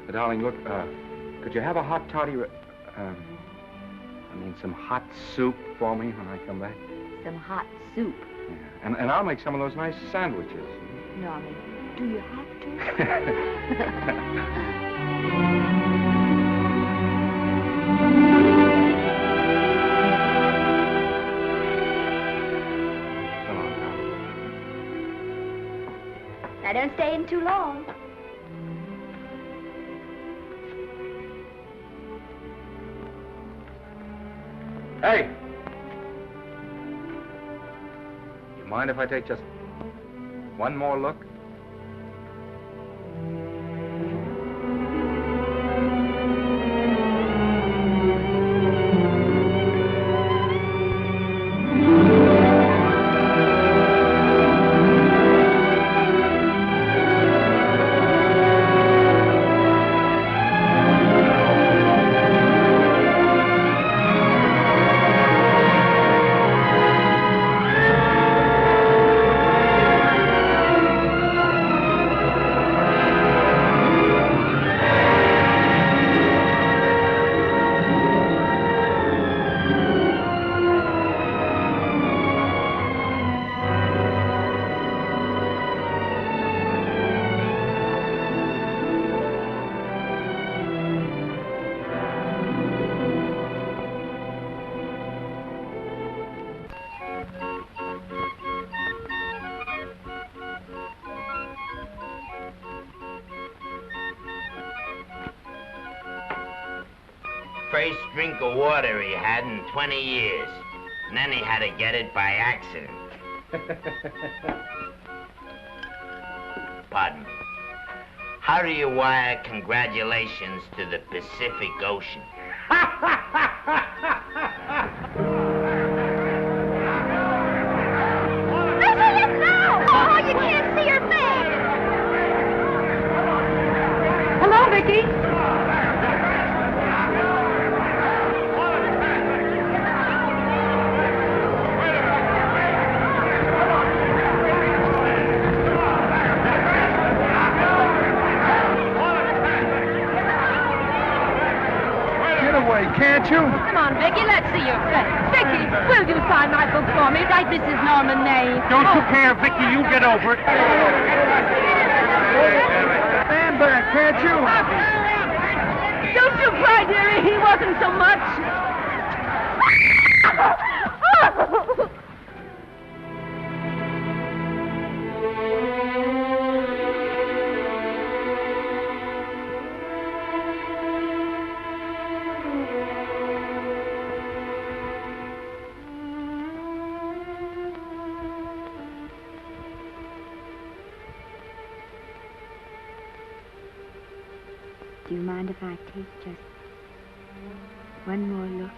But, darling, look, could you have a hot toddy... some hot soup for me when I come back? Some hot soup? Yeah. And I'll make some of those nice sandwiches. Norman, do you have to? Now, don't stay in too long. Hey! You mind if I take just one more look? first drink of water he had in 20 years. And then he had to get it by accident. Pardon me. How do you wire congratulations to the Pacific Ocean? Oh, you can't see her face. Hello, Vicky. Get away, can't you? Come on, Vicky, let's see your face. Vicky, will you sign my book for me? Write Mrs. Norman May. Don't you care, Vicky? You get over it. Stand back, can't you? Don't you cry, dearie. He wasn't so much. Do you mind if I take just one more look?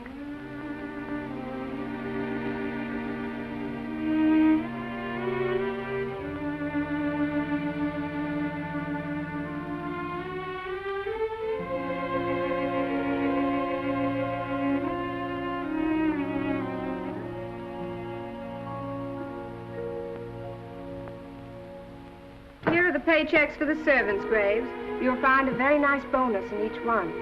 Here are the paychecks for the servants' graves. You'll find a very nice bonus in each one.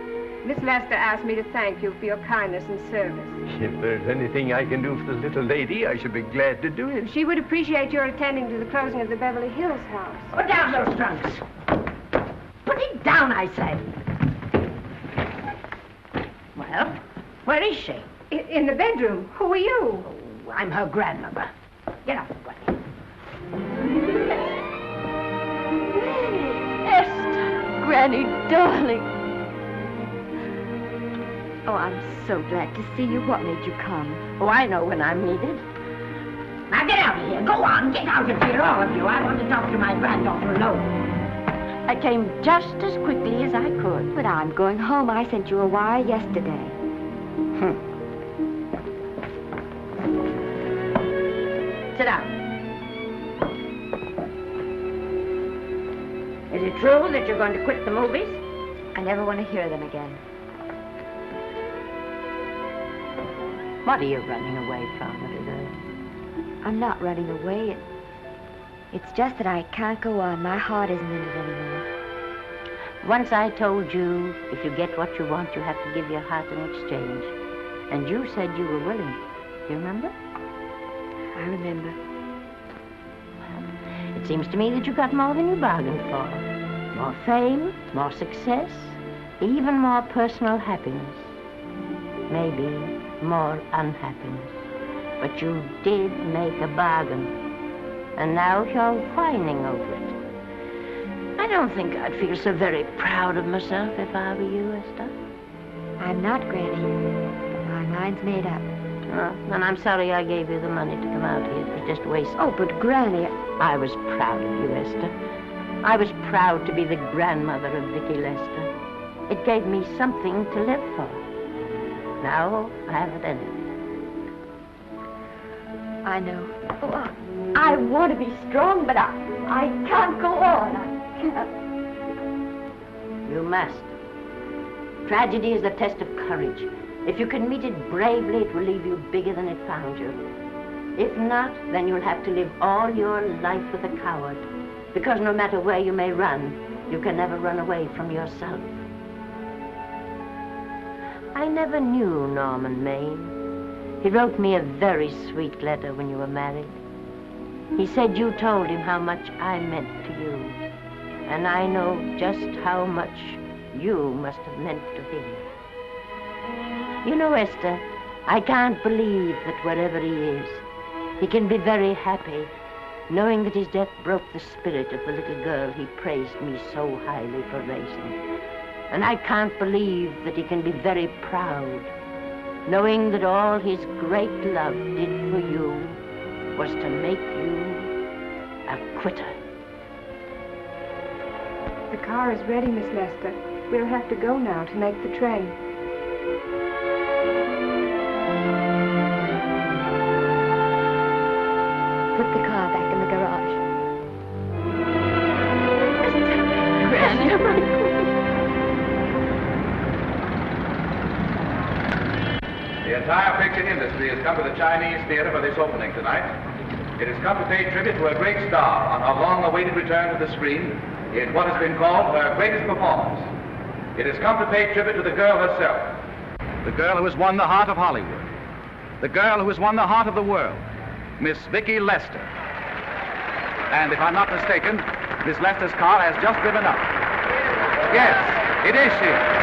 Miss Lester asked me to thank you for your kindness and service. If there's anything I can do for the little lady, I should be glad to do it. She would appreciate your attending to the closing of the Beverly Hills house. Put down those trunks. Put it down, I say. Well, where is she? In the bedroom. Who are you? Oh, I'm her grandmother. Get up, buddy. Granny, darling. Oh, I'm so glad to see you. What made you come? Oh, I know when I'm needed. Now get out of here. Go on, get out of here, all of you. I want to talk to my granddaughter alone. I came just as quickly as I could. But I'm going home. I sent you a wire yesterday. Sit down. Is it true that you're going to quit the movies? I never want to hear them again. What are you running away from, little girl? I'm not running away. It's just that I can't go on. My heart isn't in it anymore. Once I told you, if you get what you want, you have to give your heart in exchange. And you said you were willing. Do you remember? I remember. It seems to me that you got more than you bargained for. More fame, more success, even more personal happiness. Maybe more unhappiness. But you did make a bargain. And now you're whining over it. I don't think I'd feel so very proud of myself if I were you, Esther. I'm not, Granny. My mind's made up. Oh, and I'm sorry I gave you the money to come out here. It was just a waste. Oh, but Granny... I was proud of you, Esther. I was proud to be the grandmother of Vicky Lester. It gave me something to live for. Now I haven't anything. I know. Oh, I want to be strong, but I can't go on. I can't. You must. Tragedy is the test of courage. If you can meet it bravely, it will leave you bigger than it found you. If not, then you'll have to live all your life with a coward. Because no matter where you may run, you can never run away from yourself. I never knew Norman Maine. He wrote me a very sweet letter when you were married. He said you told him how much I meant to you. And I know just how much you must have meant to him. You know, Esther, I can't believe that wherever he is, he can be very happy, knowing that his death broke the spirit of the little girl he praised me so highly for raising. And I can't believe that he can be very proud, knowing that all his great love did for you was to make you a quitter. The car is ready, Miss Lester. We'll have to go now to make the train. Put the car back in the garage. The entire picture industry has come to the Chinese theater for this opening tonight. It has come to pay tribute to a great star on her long-awaited return to the screen in what has been called her greatest performance. It has come to pay tribute to the girl herself. The girl who has won the heart of Hollywood. The girl who has won the heart of the world. Miss Vicki Lester. And if I'm not mistaken, Miss Lester's car has just driven up. Yes, it is she.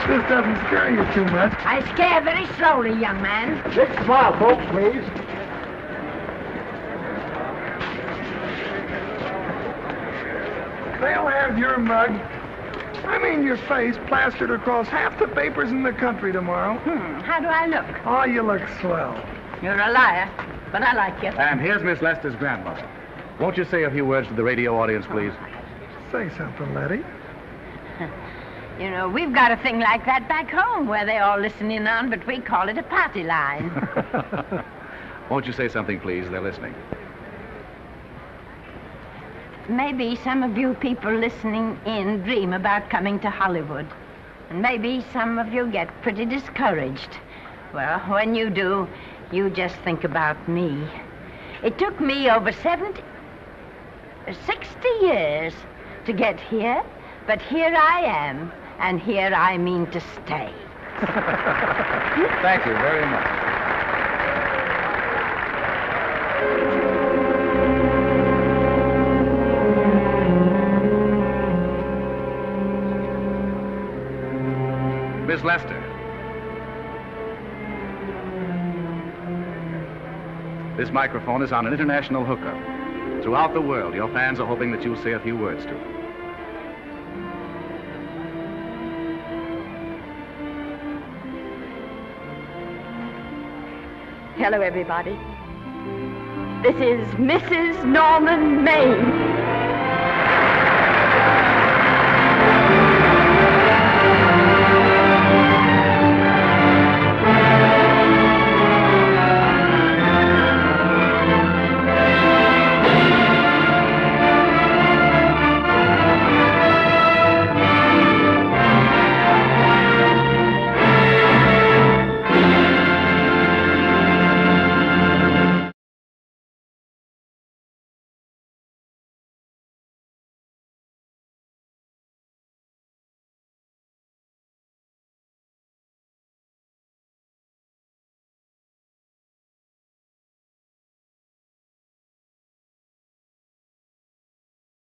This doesn't scare you too much. I scare very slowly, young man. Big smile, folks, please. They'll have your mug, I mean your face, plastered across half the papers in the country tomorrow. How do I look? Oh, you look swell. You're a liar, but I like you. And here's Miss Lester's grandmother. Won't you say a few words to the radio audience, please? Say something, Letty. You know, we've got a thing like that back home where they all listen in on, but we call it a party line. Won't you say something, please? They're listening. Maybe some of you people listening in dream about coming to Hollywood. And maybe some of you get pretty discouraged. Well, when you do, you just think about me. It took me over 60 years to get here, but here I am. And here I mean to stay. Thank you very much. Miss Lester. This microphone is on an international hookup. Throughout the world, your fans are hoping that you'll say a few words to them. Hello, everybody. This is Mrs. Norman Maine.